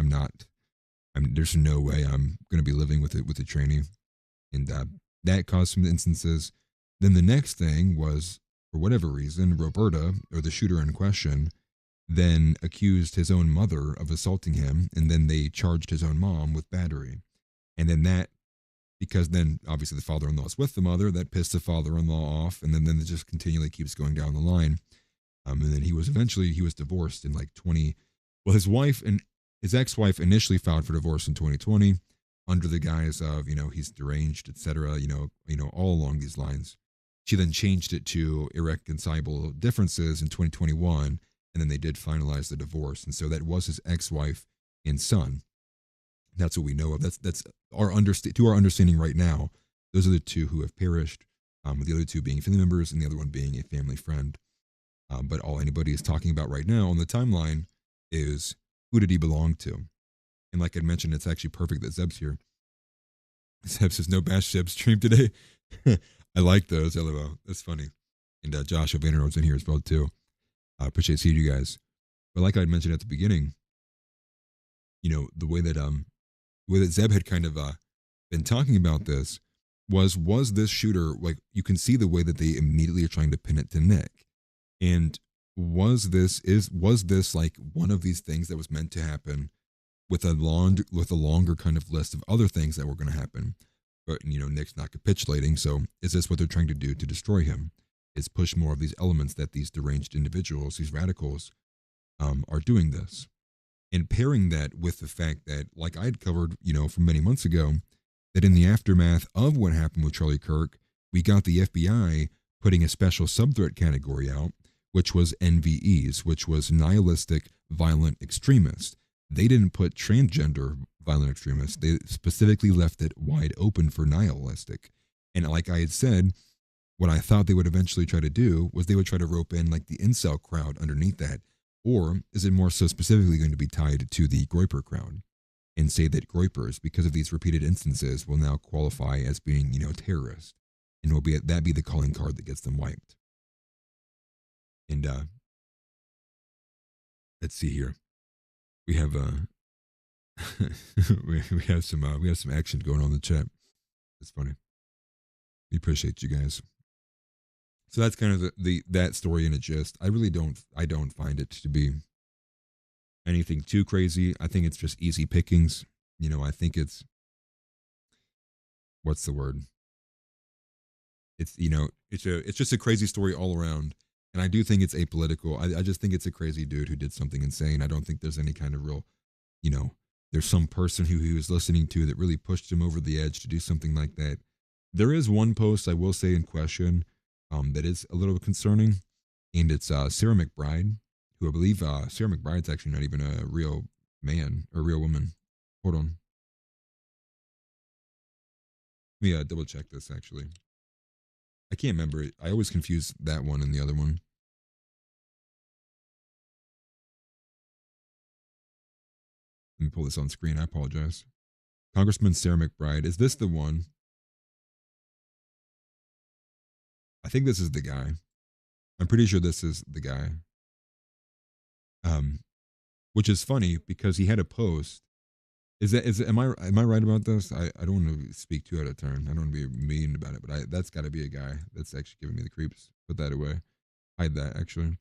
there's no way I'm going to be living with a trainee, and that caused some instances. Then the next thing was, for whatever reason, Roberta, or the shooter in question, then accused his own mother of assaulting him, and then they charged his own mom with battery. And then because then obviously the father-in-law is with the mother, that pissed the father-in-law off, and then it just continually keeps going down the line. And then he was divorced in like his wife and his ex-wife initially filed for divorce in 2020 under the guise of, he's deranged, etc., all along these lines. She then changed it to irreconcilable differences in 2021, and then they did finalize the divorce. And so that was his ex-wife and son. That's what we know of. That's our understanding right now. Those are the two who have perished, with the other two being family members and the other one being a family friend. But all anybody is talking about right now on the timeline is, who did he belong to? And like I mentioned, it's actually perfect that Zeb's here. Zeb says, "No bash Zeb stream today." I like those. LOL. That's funny. And Josh of VanDerNoord's in here as well too. I appreciate seeing you guys. But like I had mentioned at the beginning, the way that Zeb had kind of been talking about this was this shooter, like, you can see the way that they immediately are trying to pin it to Nick. And was this like one of these things that was meant to happen with a longer kind of list of other things that were going to happen? But Nick's not capitulating, so is this what they're trying to do to destroy him? Is push more of these elements that these deranged individuals, these radicals, are doing this? And pairing that with the fact that, like I had covered, from many months ago, that in the aftermath of what happened with Charlie Kirk, we got the FBI putting a special subthreat category out, which was NVEs, which was nihilistic violent extremist. They didn't put transgender violent extremists. They specifically left it wide open for nihilistic. And like I had said, what I thought they would eventually try to do was they would try to rope in like the incel crowd underneath that. Or is it more so specifically going to be tied to the Groyper crowd and say that Groypers, because of these repeated instances, will now qualify as being, terrorists, and will that be the calling card that gets them wiped? And let's see here, we have we have some action going on in the chat. It's funny. We appreciate you guys. So that's kind of that story in a gist. I don't find it to be anything too crazy. I think it's just easy pickings. I think it's, what's the word? It's it's just a crazy story all around. And I do think it's apolitical. I just think it's a crazy dude who did something insane. I don't think there's any kind of real, you know, there's some person who he was listening to that really pushed him over the edge to do something like that. There is one post I will say in question that is a little concerning, and it's Sarah McBride, who I believe Sarah McBride's actually not even a real man or real woman. Hold on. Let me double check this actually. I can't remember it. I always confuse that one and the other one. Let me pull this on screen. I apologize. Congressman Sarah McBride. Is this the one? I think this is the guy. I'm pretty sure this is the guy. Which is funny because he had a post. Am I right about this? I don't want to speak too out of turn. I don't want to be mean about it, but that's got to be a guy that's actually giving me the creeps. Put that away. Hide that actually.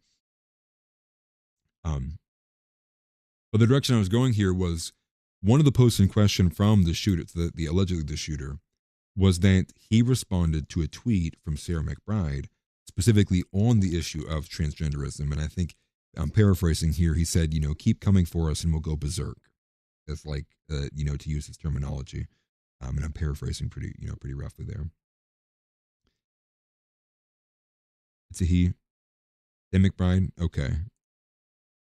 But the direction I was going here was one of the posts in question from the shooter, the allegedly the shooter, was that he responded to a tweet from Sarah McBride specifically on the issue of transgenderism. And I think I'm paraphrasing here. He said, you know, keep coming for us and we'll go berserk. That's like, you know, to use his terminology. And I'm paraphrasing pretty roughly there. It's a he. Tim McBride. Okay.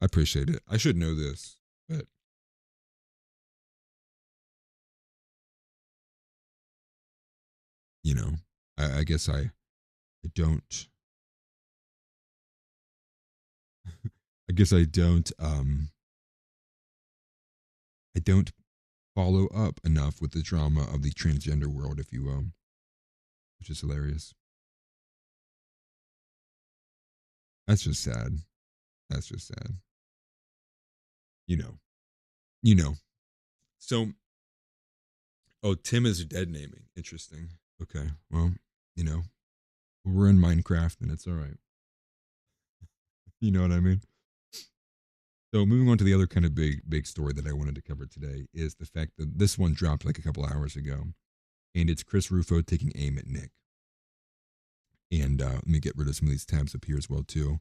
I appreciate it. I should know this, but you know, I guess I don't. I guess I don't follow up enough with the drama of the transgender world, if you will, which is hilarious. That's just sad. That's just sad. You know. So, oh, Tim is dead naming. Interesting. Okay. Well, you know, we're in Minecraft and it's all right. You know what I mean? So moving on to the other kind of big story that I wanted to cover today is the fact that this one dropped like a couple hours ago, and it's Chris Rufo taking aim at Nick. And let me get rid of some of these tabs up here as well too.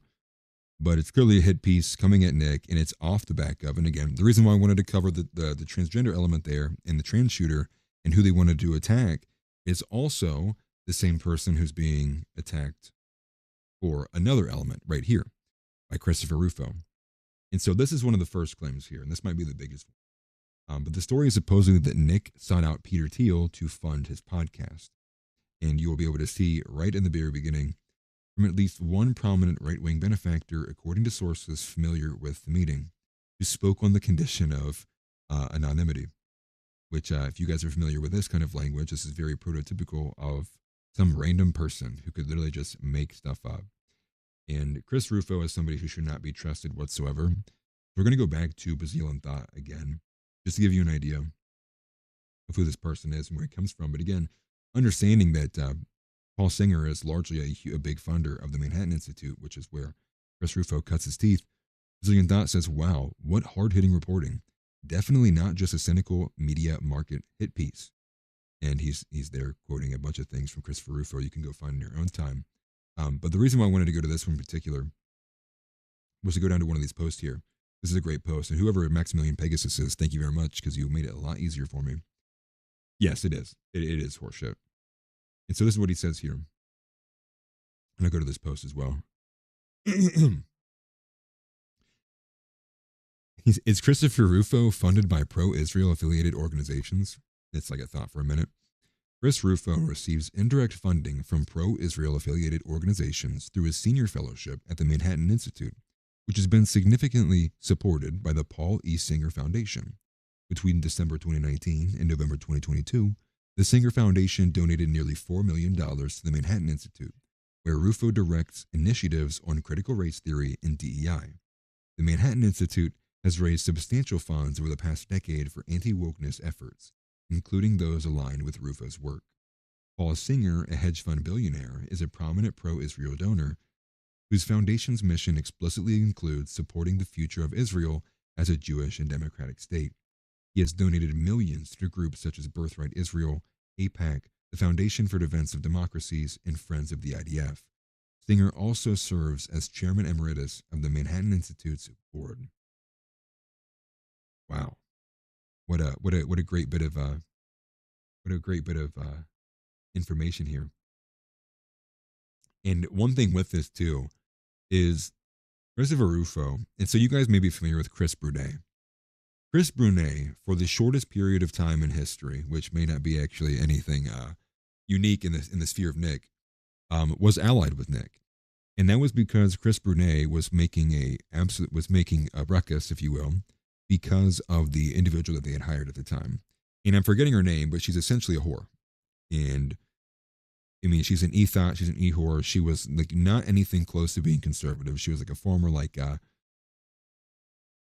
But it's clearly a hit piece coming at Nick, and it's off the back of. And again, the reason why I wanted to cover the transgender element there and the trans shooter and who they wanted to attack is also the same person who's being attacked for another element right here by Christopher Rufo. And so this is one of the first claims here, and this might be the biggest one. But the story is supposedly that Nick sought out Peter Thiel to fund his podcast. And you will be able to see right in the very beginning from at least one prominent right-wing benefactor, according to sources familiar with the meeting, who spoke on the condition of anonymity, which if you guys are familiar with this kind of language, this is very prototypical of some random person who could literally just make stuff up. And Chris Rufo is somebody who should not be trusted whatsoever. We're going to go back to Bazile and Thought again, just to give you an idea of who this person is and where he comes from. But again, understanding that Paul Singer is largely a big funder of the Manhattan Institute, which is where Chris Rufo cuts his teeth. Bazile and Thought says, wow, what hard-hitting reporting. Definitely not just a cynical media market hit piece. And he's there quoting a bunch of things from Christopher Rufo you can go find in your own time. But the reason why I wanted to go to this one in particular was to go down to one of these posts here. This is a great post. And whoever Maximilian Pegasus is, thank you very much, because you made it a lot easier for me. Yes, it is. It is horseshit. And so this is what he says here. And I'll go to this post as well. Is Christopher Rufo funded by pro-Israel affiliated organizations? It's like a thought for a minute. Chris Rufo receives indirect funding from pro-Israel affiliated organizations through his senior fellowship at the Manhattan Institute, which has been significantly supported by the Paul E. Singer Foundation. Between December 2019 and November 2022, the Singer Foundation donated nearly $4 million to the Manhattan Institute, where Rufo directs initiatives on critical race theory and DEI. The Manhattan Institute has raised substantial funds over the past decade for anti-wokeness efforts, including those aligned with Rufo's work. Paul Singer, a hedge fund billionaire, is a prominent pro-Israel donor whose foundation's mission explicitly includes supporting the future of Israel as a Jewish and democratic state. He has donated millions to groups such as Birthright Israel, AIPAC, the Foundation for Defense of Democracies, and Friends of the IDF. Singer also serves as chairman emeritus of the Manhattan Institute's board. Wow, what a great bit of information here. And one thing with this too is Christopher Rufo, and so you guys may be familiar with Chris Brunet. Chris Brunet, for the shortest period of time in history, which may not be actually anything unique in the sphere of Nick, was allied with Nick, and that was because Chris Brunet was making a ruckus, if you will, because of the individual that they had hired at the time. And I'm forgetting her name, but she's essentially a whore. And I mean, she's an ethos, she's an e-whore. She was like not anything close to being conservative. She was like a former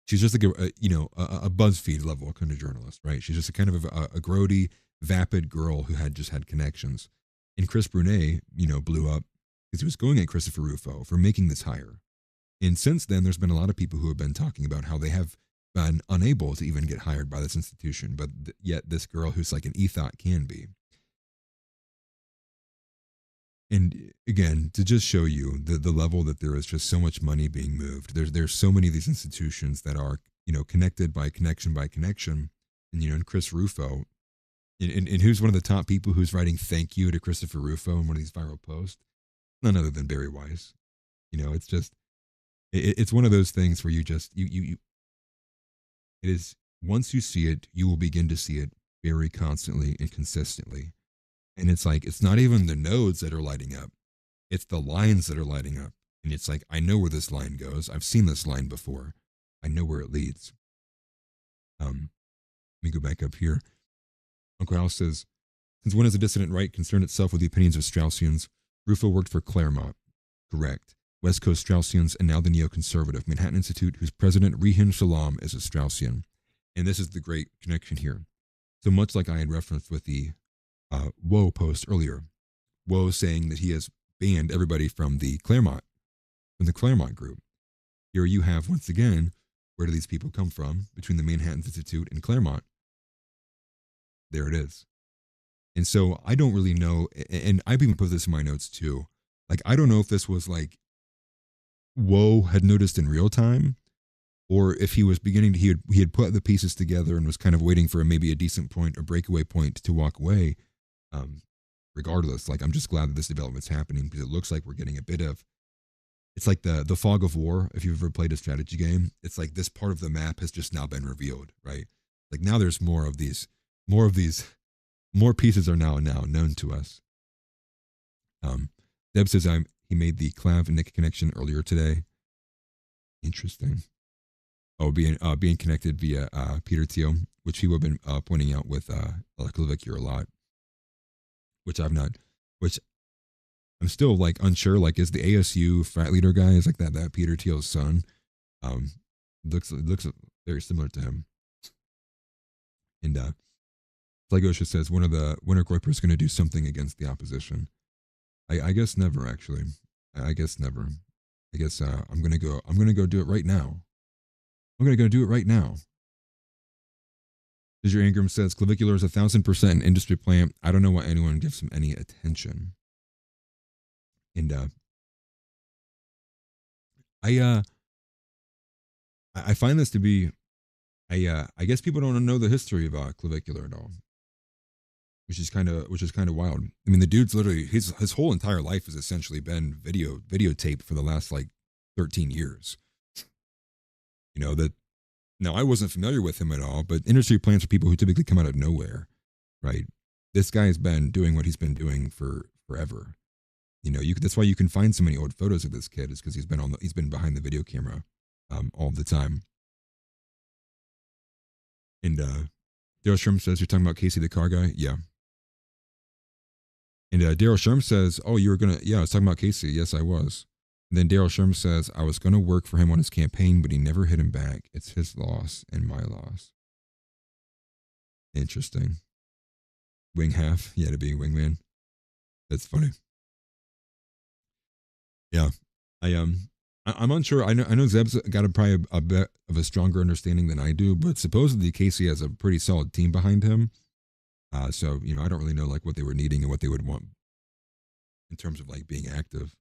she's just like a BuzzFeed level kind of journalist, right? She's just a kind of a grody, vapid girl who had just had connections. And Chris Brunet, blew up because he was going at Christopher Rufo for making this hire. And since then, there's been a lot of people who have been talking about how they have been unable to even get hired by this institution, but yet this girl who's like an ethot can be. And again, to just show you the level that there is just so much money being moved. There's so many of these institutions that are, connected by connection by connection. And, and Chris Rufo, and who's one of the top people who's writing thank you to Christopher Rufo in one of these viral posts? None other than Barry Weiss. It's just, it's one of those things where it is, once you see it, you will begin to see it very constantly and consistently. And it's like, it's not even the nodes that are lighting up. It's the lines that are lighting up. And it's like, I know where this line goes. I've seen this line before. I know where it leads. Let me go back up here. Uncle Al says, since when has the dissident right concerned itself with the opinions of Straussians? Rufo worked for Claremont. Correct. West Coast Straussians and now the neoconservative Manhattan Institute, whose president, Rehan Shalom, is a Straussian. And this is the great connection here. So much like I had referenced with the Woe post earlier. Woe saying that he has banned everybody from the Claremont group. Here you have, once again, where do these people come from between the Manhattan Institute and Claremont? There it is. And so I don't really know, and I've even put this in my notes too. Like, I don't know if this was like Woe had noticed in real time, or if he was beginning to, he had put the pieces together and was kind of waiting for maybe a decent point, a breakaway point to walk away. Regardless, like, I'm just glad that this development's happening because it looks like we're getting a bit of, it's like the fog of war. If you've ever played a strategy game, it's like this part of the map has just now been revealed, right? Like now there's more pieces are now known to us. Deb says he made the Clav and Nick connection earlier today. Interesting. Oh, being connected via Peter Thiel, which people have been pointing out with Klavicure a lot. Which I'm still like unsure, like is the ASU frat leader guy, is like that Peter Thiel's son. Looks very similar to him. And Flagosha says when are Groypers gonna do something against the opposition? I guess never, actually. I guess never. I guess I'm gonna go do it right now. I'm gonna go do it right now. Mr. Ingram says clavicular is 1,000% an industry plant. I don't know why anyone gives him any attention. And I find this to be, I guess people don't know the history of clavicular at all, which is kind of wild. I mean, the dude's literally his whole entire life has essentially been videotaped for the last like 13 years. That. Now, I wasn't familiar with him at all, but industry plants are people who typically come out of nowhere, right? This guy has been doing what he's been doing for forever. That's why you can find so many old photos of this kid, is because he's been behind the video camera all the time. And Daryl Sherm says, you're talking about Casey the car guy? Yeah. And Daryl Sherm says, oh, I was talking about Casey. Yes, I was. And then Daryl Sherm says, I was going to work for him on his campaign, but he never hit him back. It's his loss and my loss. Interesting. Wing half. Yeah, to be a wingman. That's funny. Yeah. I'm unsure. I know Zeb's got probably a bit of a stronger understanding than I do, but supposedly Casey has a pretty solid team behind him. So, I don't really know like what they were needing and what they would want in terms of like being active.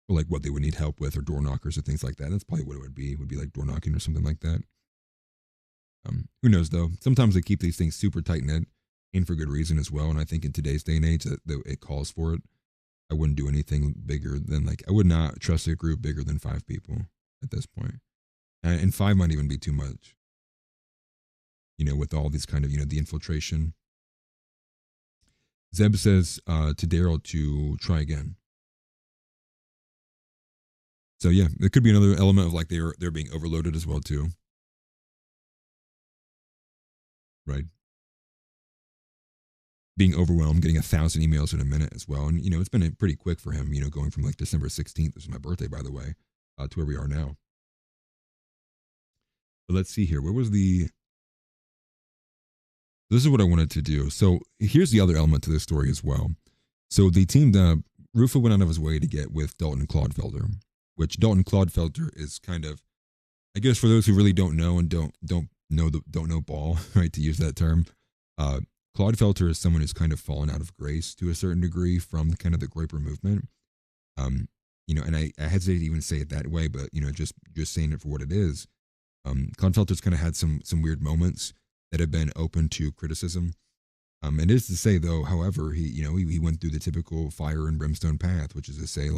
or like what they would need help with, or door knockers or things like that. That's probably what it would be. It would be like door knocking or something like that. Who knows though? Sometimes they keep these things super tight knit, and for good reason as well. And I think in today's day and age that it calls for it. I wouldn't do anything bigger than I would not trust a group bigger than 5 people at this point. And 5 might even be too much. With all these kind of, the infiltration. Zeb says to Daryl to try again. So yeah, there could be another element of they're being overloaded as well too. Right. Being overwhelmed, getting 1,000 emails in a minute as well. And, it's been pretty quick for him, going from December 16th, this is my birthday, by the way, to where we are now. But let's see here. This is what I wanted to do. So here's the other element to this story as well. So they teamed up, Rufo went out of his way to get with Dalton Clodfelter, which Dalton Clodfelter is kind of, I guess for those who really don't know and don't know ball, right, to use that term, Clodfelter is someone who's kind of fallen out of grace to a certain degree from kind of the Groyper movement. And I hesitate to even say it that way, but just saying it for what it is. Clodfelter's kind of had some weird moments that have been open to criticism. It is to say though, however, he went through the typical fire and brimstone path, which is to say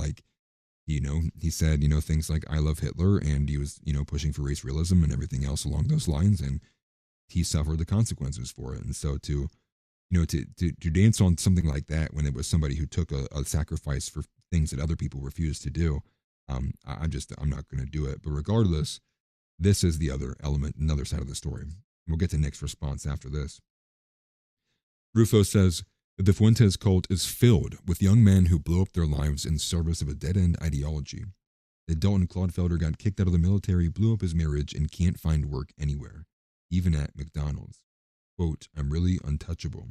he said, things like "I love Hitler," and he was, pushing for race realism and everything else along those lines, and he suffered the consequences for it. And so to dance on something like that when it was somebody who took a sacrifice for things that other people refused to do, I'm not going to do it. But regardless, this is the other element, another side of the story. We'll get to Nick's response after this. Rufo says that the Fuentes cult is filled with young men who blew up their lives in service of a dead-end ideology. That Dalton Clodfelter got kicked out of the military, blew up his marriage, and can't find work anywhere, even at McDonald's. Quote, "I'm really untouchable."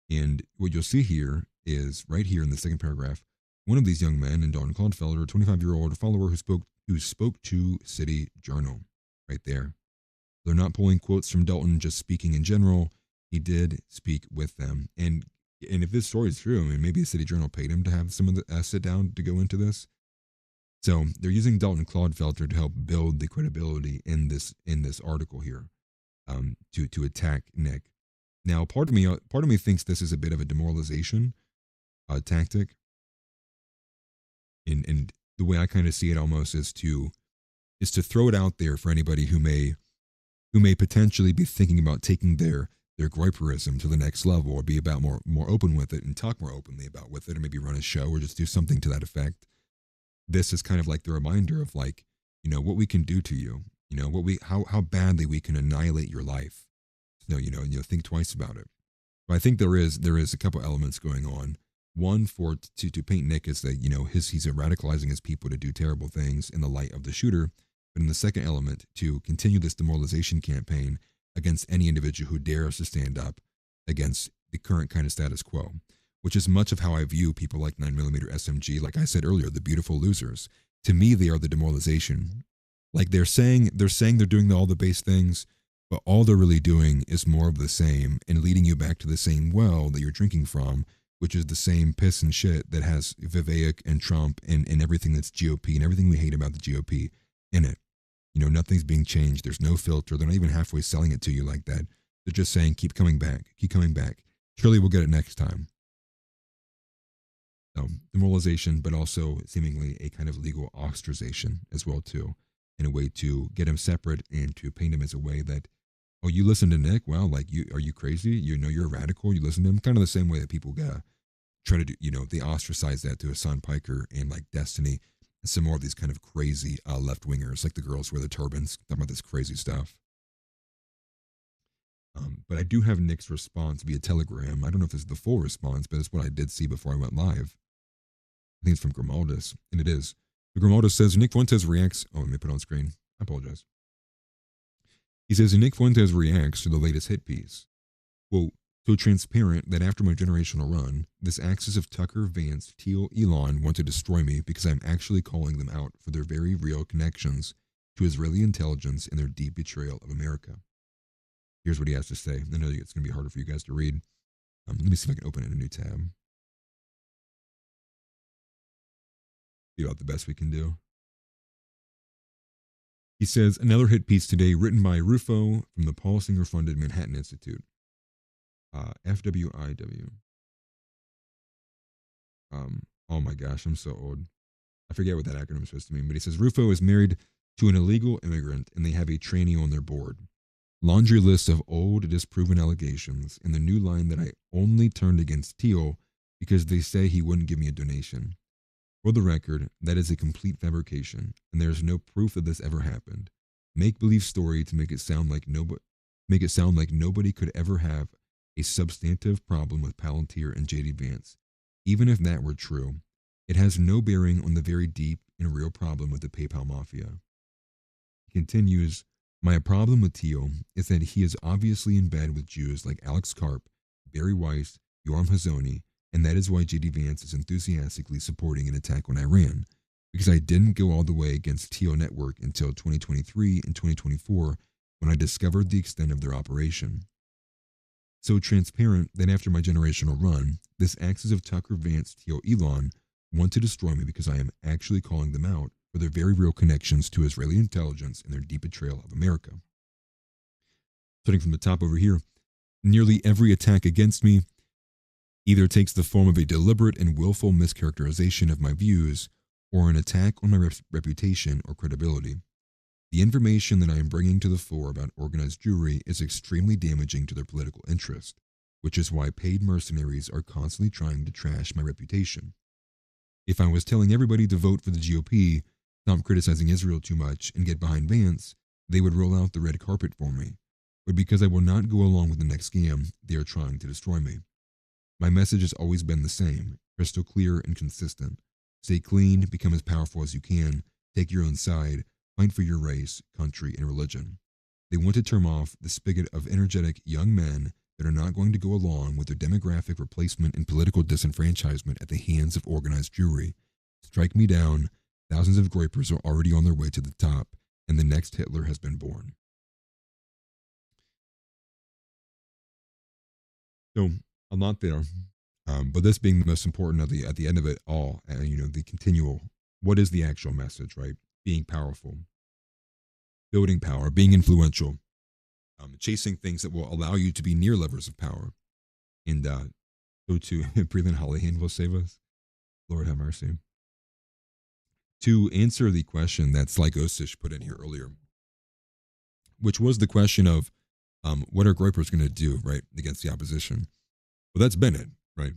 And what you'll see here is, right here in the second paragraph, one of these young men, and Dalton Clodfelter, a 25-year-old follower who spoke to City Journal, right there. They're not pulling quotes from Dalton, just speaking in general. He did speak with them. And if this story is true, maybe the City Journal paid him to have some of the sit down to go into this. So they're using Dalton Clodfelter to help build the credibility in this article here, to attack Nick. Now, part of me thinks this is a bit of a demoralization tactic. And the way I kind of see it almost is to throw it out there for anybody who may potentially be thinking about taking their Groyperism to the next level, or be about more open with it and talk more openly about with it, or maybe run a show or just do something to that effect. This is kind of like the reminder of what we can do to you, how badly we can annihilate your life. So, think twice about it. But I think there is a couple elements going on. One, to paint Nick as that, he's radicalizing his people to do terrible things in the light of the shooter. But in the second element, to continue this demoralization campaign against any individual who dares to stand up against the current kind of status quo, which is much of how I view people like 9mm SMG. Like I said earlier, the beautiful losers. To me, they are the demoralization. Like they're saying they're doing all the base things, but all they're really doing is more of the same and leading you back to the same well that you're drinking from, which is the same piss and shit that has Vivek and Trump and everything that's GOP and everything we hate about the GOP in it. Nothing's being changed. There's no filter. They're not even halfway selling it to you like that. They're just saying, keep coming back. Keep coming back. Surely we'll get it next time. So, demoralization, but also seemingly a kind of legal ostracization as well, too, in a way to get him separate and to paint him as a way that, oh, you listen to Nick? Well, are you crazy? You're a radical. You listen to him? Kind of the same way that people try to do, they ostracize that to Hassan Piker and like Destiny. Some more of these kind of crazy left-wingers, like the girls who wear the turbans, talking about this crazy stuff. But I do have Nick's response via Telegram. I don't know if this is the full response, but it's what I did see before I went live. I think it's from Grimaldus, and it is. The Grimaldus says, Nick Fuentes reacts... Oh, let me put it on screen. I apologize. He says, Nick Fuentes reacts to the latest hit piece. Quote, so transparent that after my generational run, this axis of Tucker, Vance, Teal, Elon want to destroy me because I'm actually calling them out for their very real connections to Israeli intelligence and their deep betrayal of America. Here's what he has to say. I know it's going to be harder for you guys to read. Let me see if I can open it in a new tab. be about the best we can do. He says, another hit piece today written by Rufo from the Paul Singer funded Manhattan Institute. FWIW. Oh my gosh, I'm so old. I forget what that acronym is supposed to mean, but he says Rufo is married to an illegal immigrant and they have a trainee on their board. Laundry list of old disproven allegations and the new line that I only turned against Teal because they say he wouldn't give me a donation. For the record, that is a complete fabrication and there is no proof that this ever happened. Make-believe story to make it sound like nobody could ever have a substantive problem with Palantir and JD Vance. Even if that were true, it has no bearing on the very deep and real problem with the PayPal mafia. He continues, my problem with Teal is that he is obviously in bed with Jews like Alex Karp, Barry Weiss, Yoram Hazony, and that is why JD Vance is enthusiastically supporting an attack on Iran, because I didn't go all the way against Teal Network until 2023 and 2024 when I discovered the extent of their operation. So transparent that after my generational run, this axis of Tucker, Vance, Teal, Elon want to destroy me because I am actually calling them out for their very real connections to Israeli intelligence and their deep betrayal of America. Starting from the top over here, nearly every attack against me either takes the form of a deliberate and willful mischaracterization of my views or an attack on my reputation or credibility. The information that I am bringing to the fore about organized Jewry is extremely damaging to their political interest, which is why paid mercenaries are constantly trying to trash my reputation. If I was telling everybody to vote for the GOP, stop criticizing Israel too much, and get behind Vance, they would roll out the red carpet for me. But because I will not go along with the next scam, they are trying to destroy me. My message has always been the same, crystal clear and consistent. Stay clean, become as powerful as you can, take your own side, fight for your race, country, and religion. They want to turn off the spigot of energetic young men that are not going to go along with their demographic replacement and political disenfranchisement at the hands of organized Jewry. Strike me down, thousands of groypers are already on their way to the top, and the next Hitler has been born. So, a lot there, but this being the most important at the end of it all, the continual, what is the actual message, right? Being powerful, building power, being influential, chasing things that will allow you to be near levers of power. And go to Breathe Hollyhand will save us. Lord have mercy. To answer the question that Sly Ghostish put in here earlier, which was the question of what are groypers going to do, right, against the opposition? Well, that's been it, right?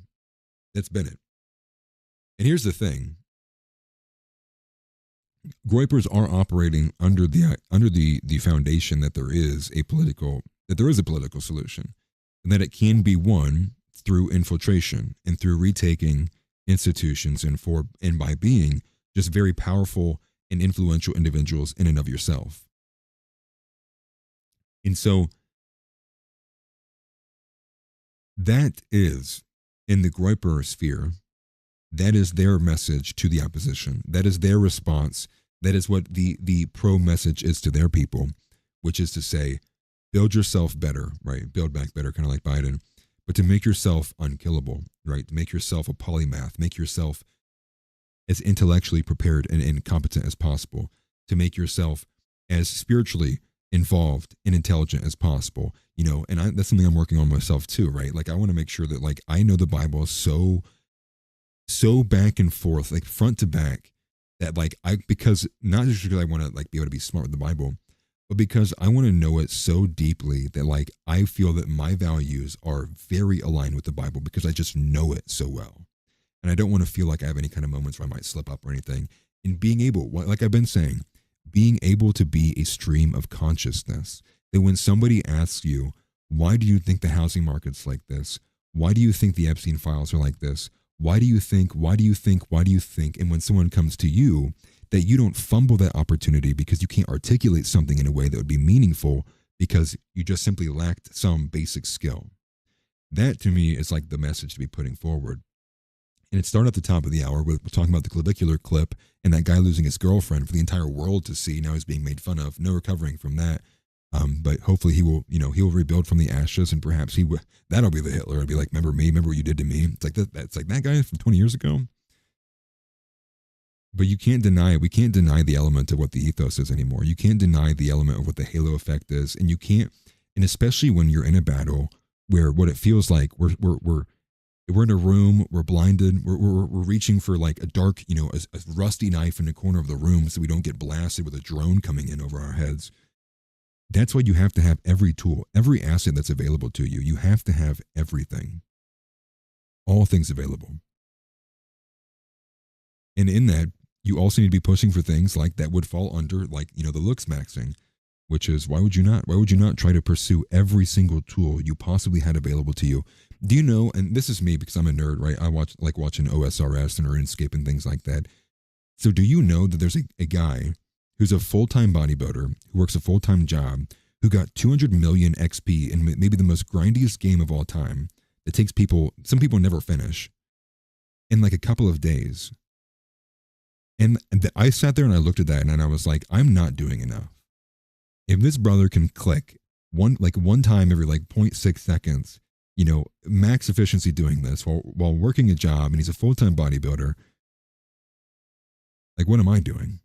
That's been it. And here's the thing. Groypers are operating under the foundation that there is a political solution, and that it can be won through infiltration and through retaking institutions and by being just very powerful and influential individuals in and of yourself. And so that is, in the groyper sphere, that is their message to the opposition. That is their response. That is what the pro message is to their people, which is to say, build yourself better, right? Build back better, kind of like Biden, but to make yourself unkillable, right? To make yourself a polymath, make yourself as intellectually prepared and competent as possible, to make yourself as spiritually involved and intelligent as possible, and that's something I'm working on myself too, right? Like I want to make sure that like I know the Bible so back and forth, like front to back, that like because not just because I want to like be able to be smart with the Bible, but because I want to know it so deeply that like I feel that my values are very aligned with the Bible because I just know it so well. And I don't want to feel like I have any kind of moments where I might slip up or anything. And being able, like I've been saying, being able to be a stream of consciousness, that when somebody asks you, why do you think the housing market's like this? Why do you think the Epstein files are like this? Why do you think? And when someone comes to you, that you don't fumble that opportunity because you can't articulate something in a way that would be meaningful because you just simply lacked some basic skill. That to me is like the message to be putting forward. And it started at the top of the hour. We're talking about the clavicular clip and that guy losing his girlfriend for the entire world to see. Now he's being made fun of. No recovering from that. But hopefully he will rebuild from the ashes, and perhaps that'll be the Hitler. It'll be like, remember me? Remember what you did to me? It's like that guy from 20 years ago. But you can't deny it. We can't deny the element of what the ethos is anymore. You can't deny the element of what the halo effect is. And you can't, and especially when you're in a battle where what it feels like, we're in a room, we're blinded, we're reaching for like a dark, a rusty knife in the corner of the room so we don't get blasted with a drone coming in over our heads. That's why you have to have every tool, every asset that's available to you. You have to have everything, all things available. And in that, you also need to be pushing for things like that would fall under like, the looks maxing, which is why would you not try to pursue every single tool you possibly had available to you? Do you know, and this is me because I'm a nerd, right? I like watching OSRS and RuneScape and things like that. So do you know that there's a guy who's a full-time bodybuilder, who works a full-time job, who got 200 million XP in maybe the most grindiest game of all time that takes some people never finish, in like a couple of days. And I sat there and I looked at that and I was like, I'm not doing enough. If this brother can click one time every like 0.6 seconds, max efficiency doing this while working a job, and he's a full-time bodybuilder, like what am I doing?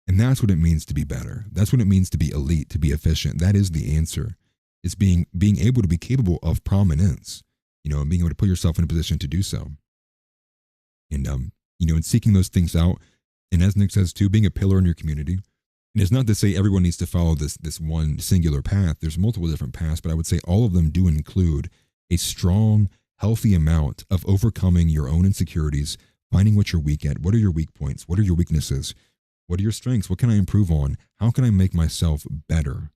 And that's what it means to be better. That's what it means to be elite, to be efficient. That is the answer. It's being able to be capable of prominence, and being able to put yourself in a position to do so. And, and seeking those things out. And as Nick says too, being a pillar in your community. And it's not to say everyone needs to follow this one singular path. There's multiple different paths, but I would say all of them do include a strong, healthy amount of overcoming your own insecurities, finding what you're weak at. What are your weak points? What are your weaknesses? What are your strengths? What can I improve on? How can I make myself better?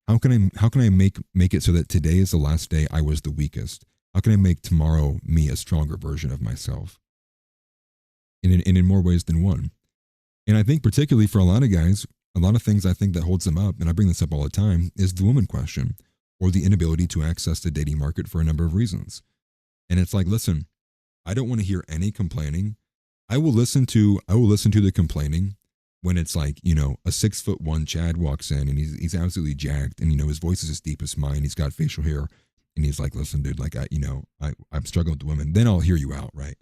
How can I make it so that today is the last day I was the weakest? How can I make tomorrow me a stronger version of myself? And in more ways than one. And I think particularly for a lot of guys, a lot of things I think that holds them up, and I bring this up all the time, is the woman question, or the inability to access the dating market for a number of reasons. And it's like, listen, I don't want to hear any complaining. I will listen to the complaining when it's like, a 6'1" Chad walks in and he's absolutely jacked, and his voice is as deep as mine. He's got facial hair, and he's like, listen, dude, like I'm struggling with women. Then I'll hear you out, right?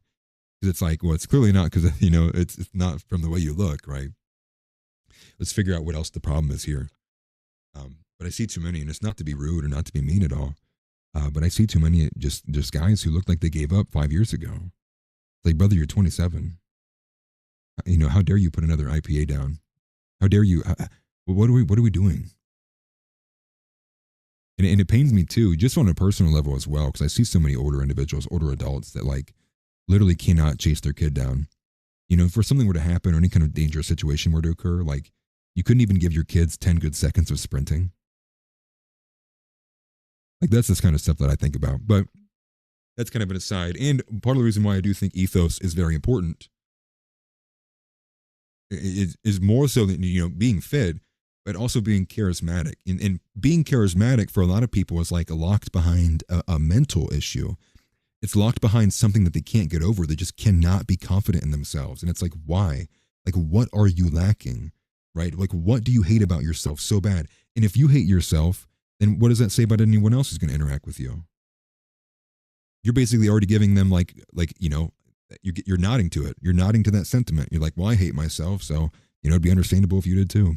Because it's like, well, it's clearly not because it's not from the way you look, right? Let's figure out what else the problem is here. But I see too many, and it's not to be rude or not to be mean at all. But I see too many just guys who look like they gave up 5 years ago. It's like, brother, you're 27. How dare you put another IPA down? How dare you? What are we doing? And it pains me too, just on a personal level as well, because I see so many older individuals, older adults that like literally cannot chase their kid down. If something were to happen or any kind of dangerous situation were to occur, like you couldn't even give your kids 10 good seconds of sprinting. Like that's this kind of stuff that I think about. But that's kind of an aside. And part of the reason why I do think ethos is very important is more so than, being fit, but also being charismatic. And being charismatic for a lot of people is like locked behind a mental issue. It's locked behind something that they can't get over. They just cannot be confident in themselves. And it's like, why? Like, what are you lacking, right? Like, what do you hate about yourself so bad? And if you hate yourself, then what does that say about anyone else who's going to interact with you? You're basically already giving them you're nodding to it. You're nodding to that sentiment. You're like, well, I hate myself. So, it'd be understandable if you did too.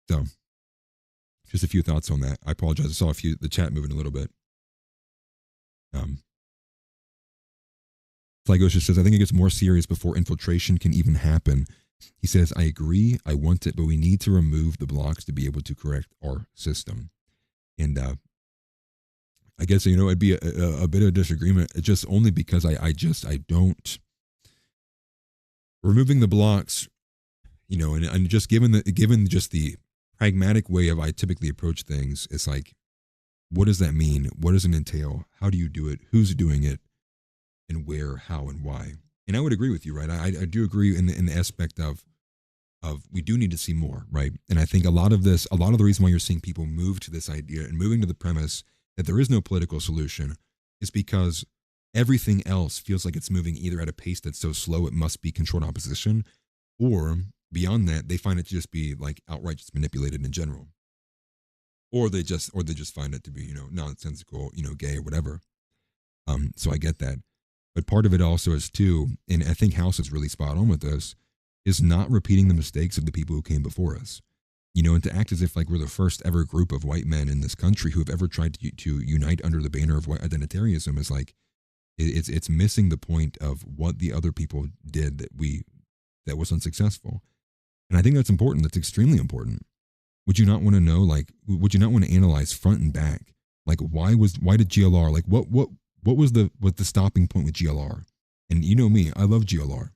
So just a few thoughts on that. I apologize. I saw the chat moving a little bit. Flagosha says, I think it gets more serious before infiltration can even happen. He says, I agree. I want it, but we need to remove the blocks to be able to correct our system. And I guess, it'd be a bit of a disagreement. It's just only because I don't. Removing the blocks, and just given just the pragmatic way of I typically approach things, it's like, what does that mean? What does it entail? How do you do it? Who's doing it? And where, how, and why? And I would agree with you, right? I do agree in the aspect of we do need to see more, right? And I think a lot of the reason why you're seeing people move to this idea and moving to the premise that there is no political solution is because everything else feels like it's moving either at a pace that's so slow it must be controlled opposition, or beyond that, they find it to just be like outright just manipulated in general. Or they just find it to be, nonsensical, gay or whatever. So I get that. But part of it also is too, and I think House is really spot on with this, is not repeating the mistakes of the people who came before us. And to act as if like we're the first ever group of white men in this country who have ever tried to unite under the banner of white identitarianism is like, it's missing the point of what the other people did that was unsuccessful. And I think that's important. That's extremely important. Would you not want to know, like, would you not want to analyze front and back? Like, why did GLR, like, what was the stopping point with GLR? And you know me, I love GLR.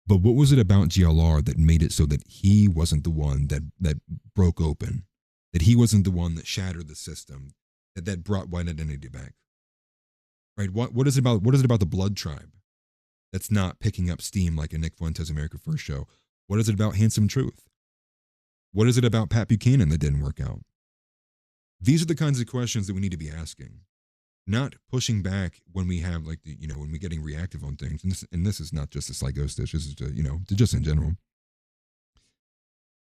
But what was it about GLR that made it so that he wasn't the one that broke open, that he wasn't the one that shattered the system, that brought white identity back? Right? What is it about the blood tribe that's not picking up steam like a Nick Fuentes America First show? What is it about Handsome Truth? What is it about Pat Buchanan that didn't work out? These are the kinds of questions that we need to be asking, not pushing back when we have like when we're getting reactive on things. And this is not just a psycho stitch. This is just in general.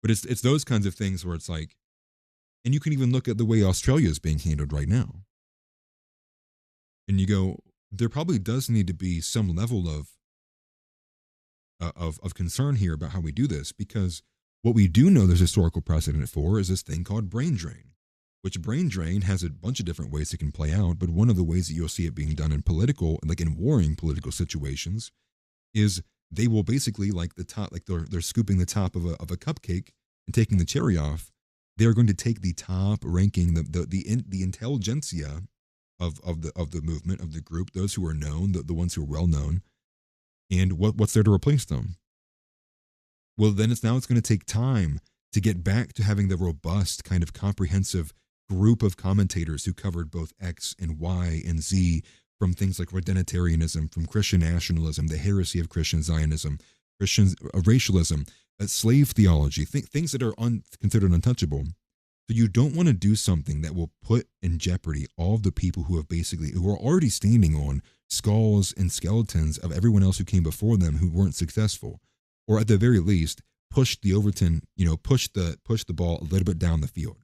But it's those kinds of things where it's like, and you can even look at the way Australia is being handled right now. And you go, there probably does need to be some level of concern here about how we do this, because what we do know there's historical precedent for is this thing called brain drain, which brain drain has a bunch of different ways it can play out. But one of the ways that you'll see it being done in political, like in warring political situations, is they will basically like the top, like they're scooping the top of a cupcake and taking the cherry off. They're going to take the top ranking, the intelligentsia of the movement, of the group, those who are known, the ones who are well known, and what's there to replace them? Well, then it's going to take time to get back to having the robust kind of comprehensive group of commentators who covered both X and Y and Z, from things like identitarianism, from Christian nationalism, the heresy of Christian Zionism, Christian racialism, slave theology, things that are considered untouchable. So you don't want to do something that will put in jeopardy all of the people who are already standing on skulls and skeletons of everyone else who came before them who weren't successful, or at the very least push the ball a little bit down the field.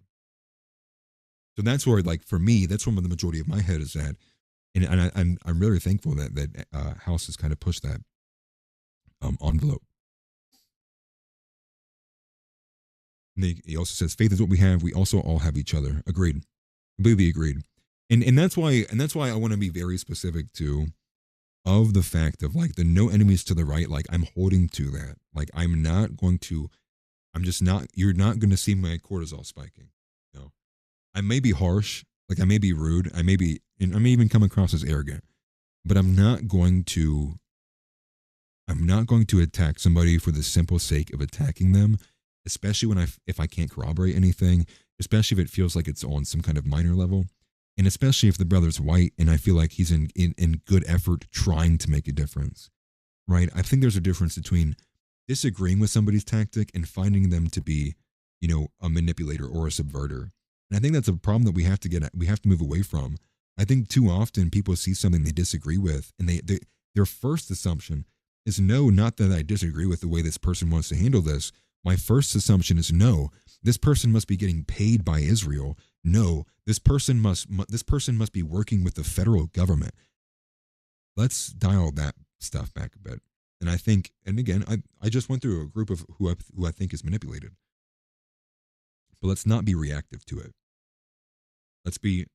So that's where, like, for me, that's where the majority of my head is at, and I'm really thankful that House has kind of pushed that envelope. And he also says, faith is what we have. We also all have each other. Agreed. Completely agreed. And that's why I want to be very specific too, of the fact of like the no enemies to the right. Like, I'm holding to that. Like, you're not going to see my cortisol spiking. No, I may be harsh. Like, I may be rude. I may even come across as arrogant, but I'm not going to attack somebody for the simple sake of attacking them, especially if I can't corroborate anything, especially if it feels like it's on some kind of minor level, and especially if the brother's white and I feel like he's in good effort trying to make a difference, right? I think there's a difference between disagreeing with somebody's tactic and finding them to be, a manipulator or a subverter. And I think that's a problem that we have to move away from. I think too often people see something they disagree with, and their first assumption is, no, not that I disagree with the way this person wants to handle this. My first assumption is, no, this person must be getting paid by Israel. No, this person must be working with the federal government. Let's dial that stuff back a bit. And I think, and again, I just went through a group of who I think is manipulated. But let's not be reactive to it. Let's be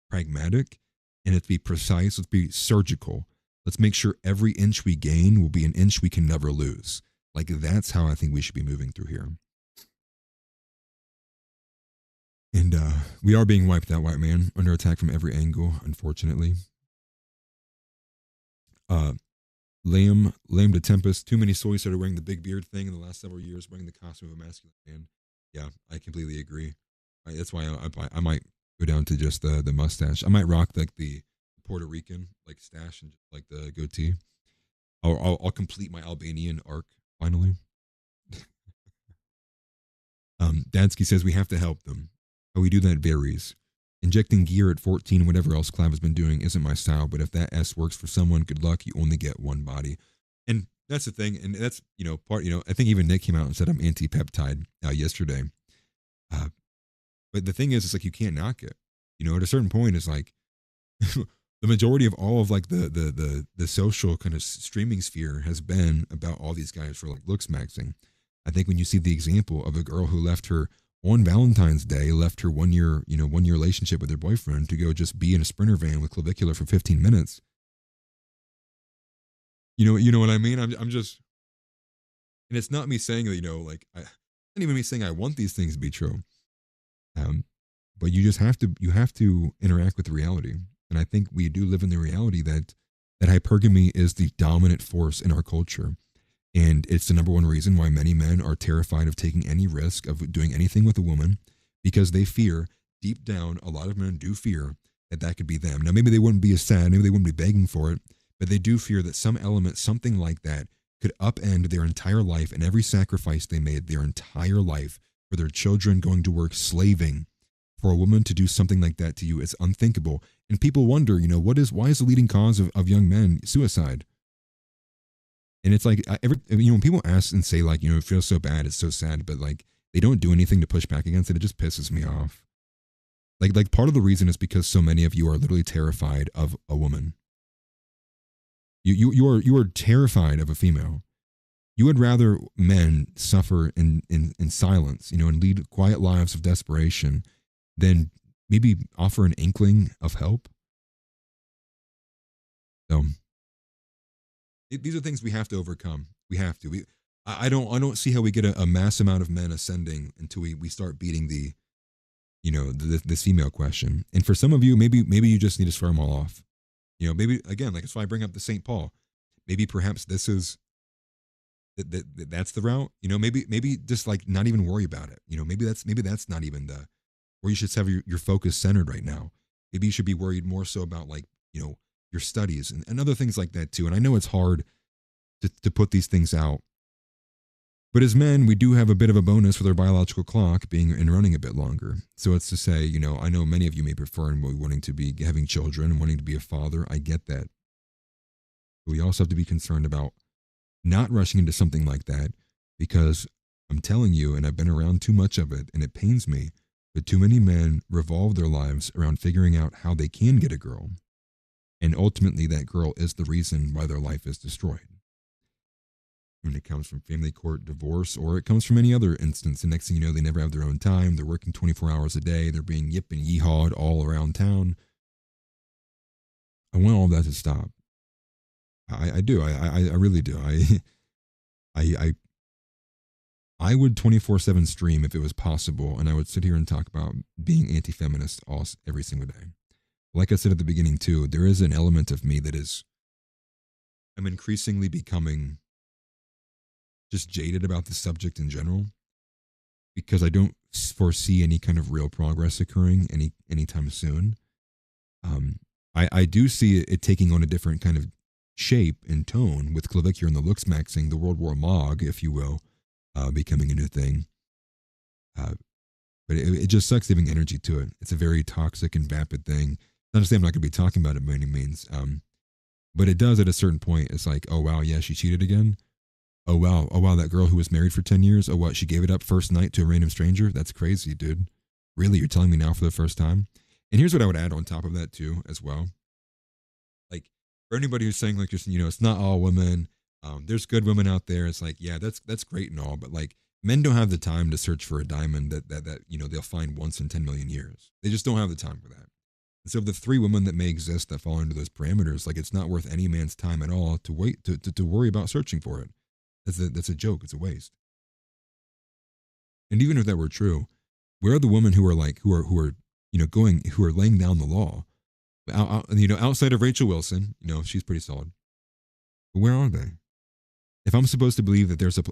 pragmatic, and let's be precise. Let's be surgical. Let's make sure every inch we gain will be an inch we can never lose. Like, that's how I think we should be moving through here. And we are being wiped out, white man, under attack from every angle, unfortunately. Lame to Tempest. Too many soys started wearing the big beard thing in the last several years, wearing the costume of a masculine man. Yeah, I completely agree. That's why I might go down to just the mustache. I might rock like the Puerto Rican like stash and just like the goatee. I'll complete my Albanian arc finally. Dansky says we have to help them. How we do that varies. Injecting gear at 14 and whatever else Clav has been doing isn't my style, but if that S works for someone, good luck. You only get one body. And that's the thing. And that's, I think even Nick came out and said I'm anti-peptide yesterday. But the thing is, it's like, you can't knock it. At a certain point, it's like, the majority of all of like the social kind of streaming sphere has been about all these guys for like looks maxing. I think when you see the example of a girl who left her on Valentine's Day, left her 1 year, 1 year relationship with her boyfriend to go just be in a Sprinter van with clavicular for 15 minutes. You know what I mean? I'm just, and it's not me saying that, like, it's not even me saying I want these things to be true. But you have to interact with the reality. And I think we do live in the reality that hypergamy is the dominant force in our culture. And it's the number one reason why many men are terrified of taking any risk of doing anything with a woman, because they fear, deep down, a lot of men do fear that could be them. Now, maybe they wouldn't be as sad, maybe they wouldn't be begging for it, but they do fear that some element, something like that, could upend their entire life and every sacrifice they made their entire life for their children, going to work, slaving. For a woman to do something like that to you is unthinkable. And people wonder, why is the leading cause of young men suicide? And it's like, when people ask and say, like, it feels so bad, it's so sad, but like they don't do anything to push back against it, it just pisses me off. Like part of the reason is because so many of you are literally terrified of a woman. You are terrified of a female. You would rather men suffer in silence, and lead quiet lives of desperation than maybe offer an inkling of help. So these are things we have to overcome. We have to. I don't see how we get a mass amount of men ascending until we start beating the female question. And for some of you, maybe you just need to swear them all off. Maybe again, like that's why I bring up the St. Paul. Maybe perhaps this is that's the route. Maybe just like not even worry about it. Maybe that's not even the where you should have your focus centered right now. Maybe you should be worried more so about like, your studies and other things like that too. And I know it's hard to put these things out. But as men, we do have a bit of a bonus with our biological clock being and running a bit longer. So it's to say, I know many of you may prefer and wanting to be having children and wanting to be a father. I get that. But we also have to be concerned about not rushing into something like that, because I'm telling you, and I've been around too much of it, and it pains me, but too many men revolve their lives around figuring out how they can get a girl. And ultimately, that girl is the reason why their life is destroyed. When it comes from family court, divorce, or it comes from any other instance, the next thing you know, they never have their own time. They're working 24 hours a day. They're being yipped and yeehawed all around town. I want all that to stop. I do. I really do. I would 24/7 stream if it was possible, and I would sit here and talk about being anti-feminist every single day. Like I said at the beginning too, there is an element of me that is, I'm increasingly becoming just jaded about the subject in general, because I don't foresee any kind of real progress occurring anytime soon. I do see it taking on a different kind of shape and tone with clavicular and the looks maxing, the World War Mog, if you will, becoming a new thing. But it just sucks giving energy to it. It's a very toxic and vapid thing. Not to say I'm not going to be talking about it by any means, but it does at a certain point. It's like, oh wow, yeah, she cheated again. Oh wow, that girl who was married for 10 years. Oh what, she gave it up first night to a random stranger? That's crazy, dude. Really, you're telling me now for the first time? And here's what I would add on top of that too, as well. Like for anybody who's saying like, just it's not all women. There's good women out there. It's like, yeah, that's great and all, but like men don't have the time to search for a diamond that they'll find once in 10 million years. They just don't have the time for that. And so the 3 women that may exist that fall into those parameters, like it's not worth any man's time at all to wait to worry about searching for it. That's a joke. It's a waste. And even if that were true, where are the women who are laying down the law? Outside of Rachel Wilson, she's pretty solid. But where are they? If I'm supposed to believe that there's a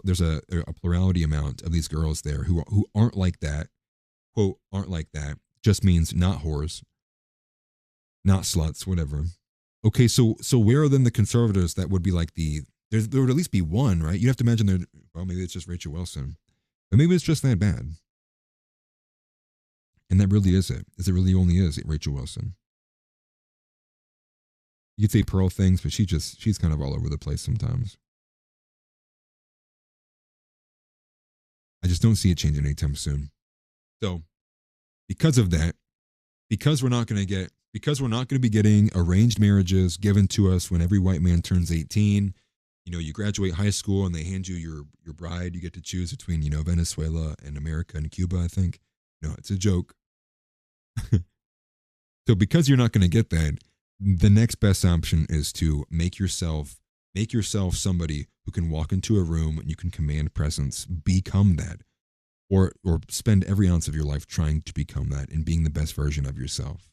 plurality amount of these girls there who aren't like that, quote, aren't like that, just means not whores, not sluts, whatever. Okay, so where are then the conservatives that would be like there would at least be one, right? You'd have to imagine maybe it's just Rachel Wilson. But maybe it's just that bad. And that really is it. It really only is Rachel Wilson. You could say Pearl things, but she's kind of all over the place sometimes. I just don't see it changing anytime soon. So, because of that, because we're not going to get because we're not going to be getting arranged marriages given to us when every white man turns 18, you graduate high school and they hand you your bride. You get to choose between, Venezuela and America and Cuba, I think. No, it's a joke. So because you're not going to get that, the next best option is to make yourself somebody who can walk into a room and you can command presence, become that, or spend every ounce of your life trying to become that and being the best version of yourself.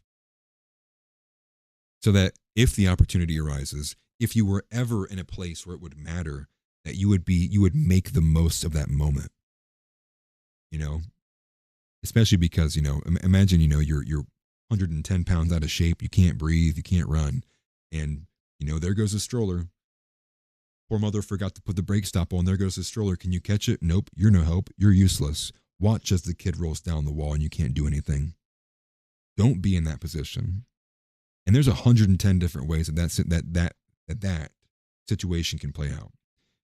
So that if the opportunity arises, if you were ever in a place where it would matter, that you would make the most of that moment. Especially because, imagine, you're 110 pounds out of shape, you can't breathe, you can't run, and there goes a stroller. Poor mother forgot to put the brake stop on. There goes the stroller. Can you catch it? Nope. You're no help. You're useless. Watch as the kid rolls down the wall and you can't do anything. Don't be in that position. And there's 110 different ways that situation can play out.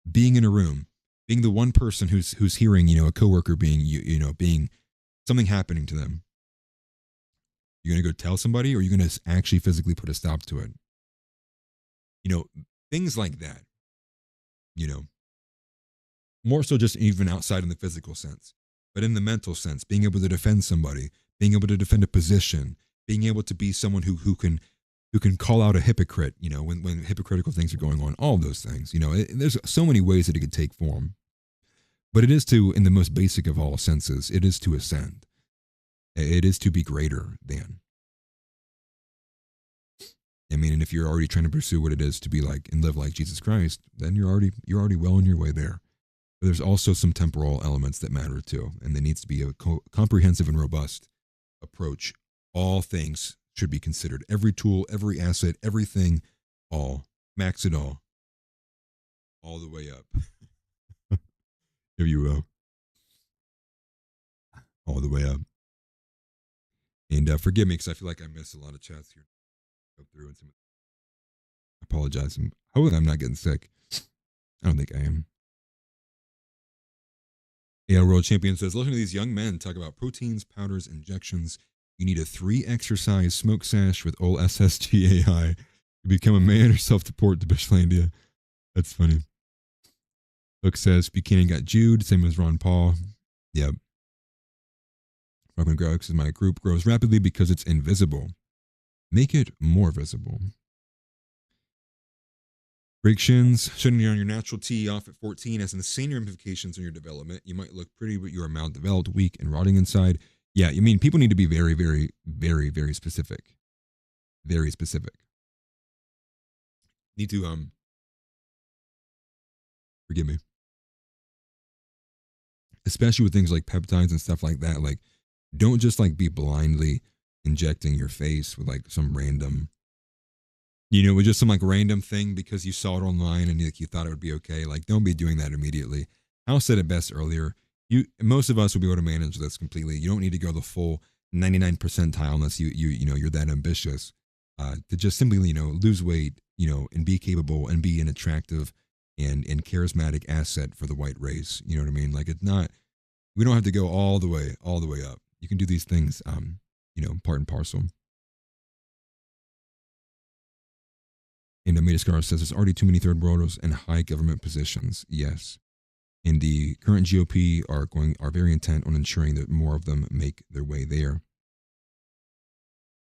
Being in a room, being the one person who's hearing, a coworker being, being something happening to them. You're going to go tell somebody, or you're going to actually physically put a stop to it. Things like that. More so just even outside in the physical sense, but in the mental sense, being able to defend somebody, being able to defend a position, being able to be someone who can call out a hypocrite, when hypocritical things are going on, all of those things, there's so many ways that it could take form, but it is to, in the most basic of all senses, it is to ascend. It is to be greater than. And if you're already trying to pursue what it is to be like and live like Jesus Christ, then you're already well on your way there. But there's also some temporal elements that matter too, and there needs to be a comprehensive and robust approach. All things should be considered. Every tool, every asset, everything, all. Max it all the way up. If you will. All the way up. And forgive me because I feel like I missed a lot of chats here. Go through and some. I apologize. Hopefully I'm not getting sick. I don't think I am. AL World Champion says, listen to these young men talk about proteins, powders, injections. You need a 3 exercise smoke sash with all SSGAI to become a man or self-deport to Bushlandia. That's funny. Hook says, Buchanan got Jude, same as Ron Paul. Yep. Rockman Grox says, my group grows rapidly because it's invisible. Make it more visible. Break shins. Shouldn't you on your natural tee off at 14 has insane ramifications on your development. You might look pretty, but you are maldeveloped, weak, and rotting inside. Yeah, people need to be very, very, very, very specific. Very specific. Need to, forgive me. Especially with things like peptides and stuff like that. Like, don't just be blindly injecting your face with some random, with just some random thing because you saw it online and you thought it would be okay. Don't be doing that immediately. House said it best earlier. Most of us will be able to manage this completely. You don't need to go the full 99 percentile unless you're that ambitious to just simply lose weight and be capable and be an attractive and charismatic asset for the white race. You know what I mean? It's not. We don't have to go all the way up. You can do these things, part and parcel. And Amita Scar says there's already too many third worlders and high government positions. Yes. And the current GOP are very intent on ensuring that more of them make their way there.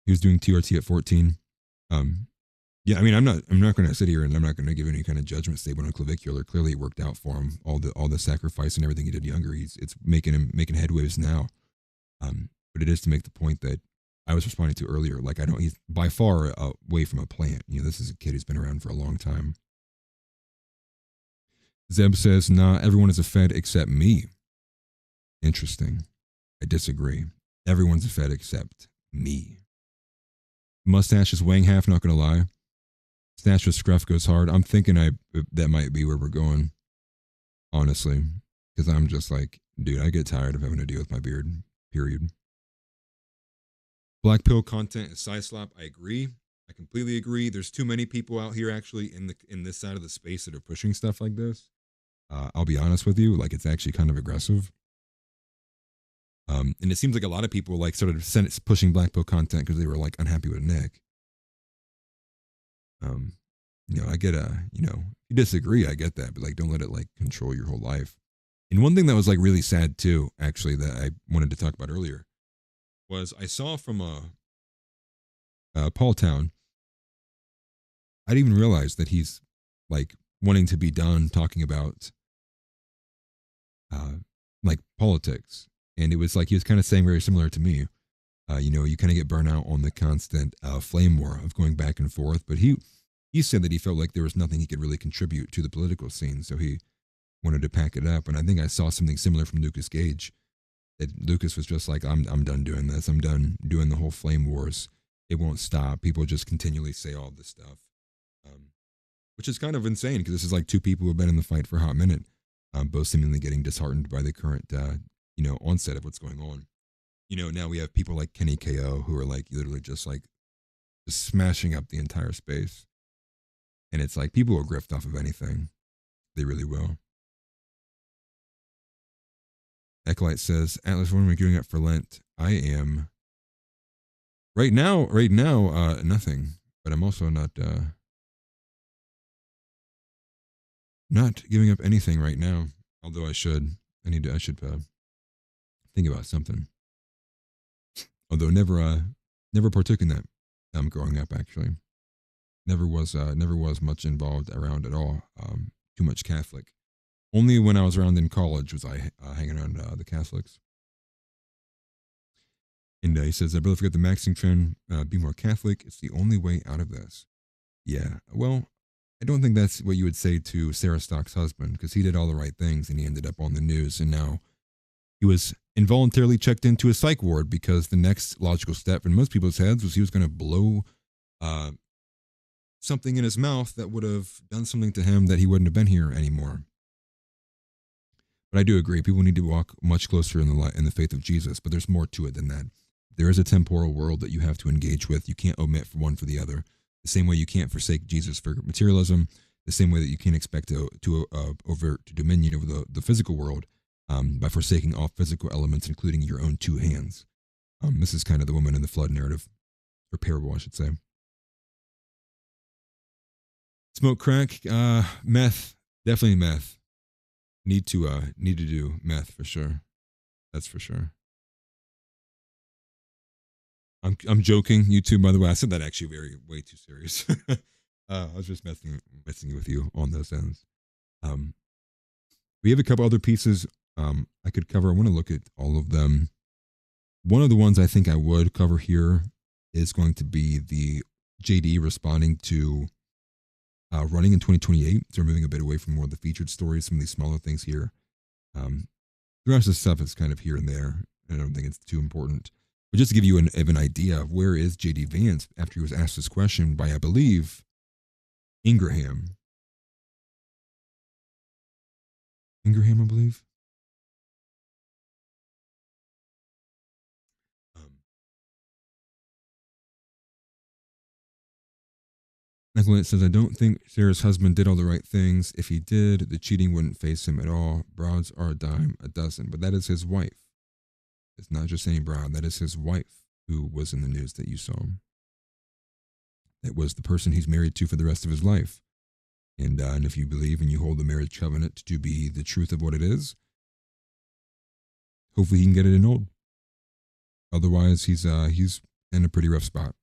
He was doing TRT at 14. Yeah, I'm not going to sit here and I'm not going to give any kind of judgment statement on clavicular. Clearly, it worked out for him. All the sacrifice and everything he did younger. It's making him headways now. But it is to make the point that I was responding to earlier. He's by far away from a plant. This is a kid who's been around for a long time. Zeb says, nah, everyone is a Fed except me. Interesting. I disagree. Everyone's a Fed except me. Mustache is weighing half, not going to lie. Stash with scruff goes hard. I'm thinking that might be where we're going, honestly. Because I'm just dude, I get tired of having to deal with my beard, period. Black pill content is side slap. I agree. I completely agree. There's too many people out here actually in this side of the space that are pushing stuff like this. I'll be honest with you, it's actually kind of aggressive. And it seems like a lot of people like started pushing black pill content because they were like unhappy with Nick. I get you disagree, I get that, but like don't let it like control your whole life. And one thing that was like really sad too, actually, that I wanted to talk about earlier was I saw from Paul Town. I didn't even realize that he's like wanting to be done talking about like politics. And it was like he was kind of saying very similar to me. You kind of get burnt out on the constant flame war of going back and forth. But he said that he felt like there was nothing he could really contribute to the political scene. So he wanted to pack it up. And I think I saw something similar from Lucas Gage. That Lucas was just like, I'm done doing this. I'm done doing the whole flame wars. It won't stop. People just continually say all this stuff. Which is kind of insane because this is like two people who have been in the fight for a hot minute, both seemingly getting disheartened by the current, onset of what's going on. Now we have people like Kenny KO who are like literally just smashing up the entire space. And it's like people will grift off of anything. They really will. Echolite says, Atlas, what are we doing up for Lent? I am right now, nothing, but I'm also not giving up anything right now. Although I should think about something. Although never partook in that growing up, actually. Never was much involved around at all. Too much Catholic. Only when I was around in college was I hanging around the Catholics. And he says, I brother, forget the maxing trend. Be more Catholic. It's the only way out of this. Yeah, well, I don't think that's what you would say to Sarah Stock's husband, because he did all the right things and he ended up on the news, and now he was involuntarily checked into a psych ward because the next logical step in most people's heads was he was going to blow something in his mouth that would have done something to him that he wouldn't have been here anymore. But I do agree, people need to walk much closer in the faith of Jesus, but there's more to it than that. There is a temporal world that you have to engage with. You can't omit for one for the other. The same way you can't forsake Jesus for materialism, the same way that you can't expect to overt to dominion over the physical world by forsaking all physical elements, including your own two hands. This is kind of the woman in the flood narrative, or parable, I should say. Smoke crack, meth, definitely meth. Need to do meth for sure. That's for sure. I'm joking, YouTube, by the way. I said that actually way too serious. I was just messing with you on those ends. We have a couple other pieces I could cover. I want to look at all of them. One of the ones I think I would cover here is going to be the JD responding to running in 2028. So we're moving a bit away from more of the featured stories, some of these smaller things here. The rest of the stuff is kind of here and there. I don't think it's too important. But just to give you an idea of where is JD Vance after he was asked this question by, I believe, Ingraham, I believe. Nicolette says, I don't think Sarah's husband did all the right things. If he did, the cheating wouldn't face him at all. Broads are a dime a dozen. But that is his wife. It's not just any broad. That is his wife who was in the news that you saw. That was the person he's married to for the rest of his life. And if you believe and you hold the marriage covenant to be the truth of what it is, hopefully he can get it annulled. Otherwise, he's in a pretty rough spot.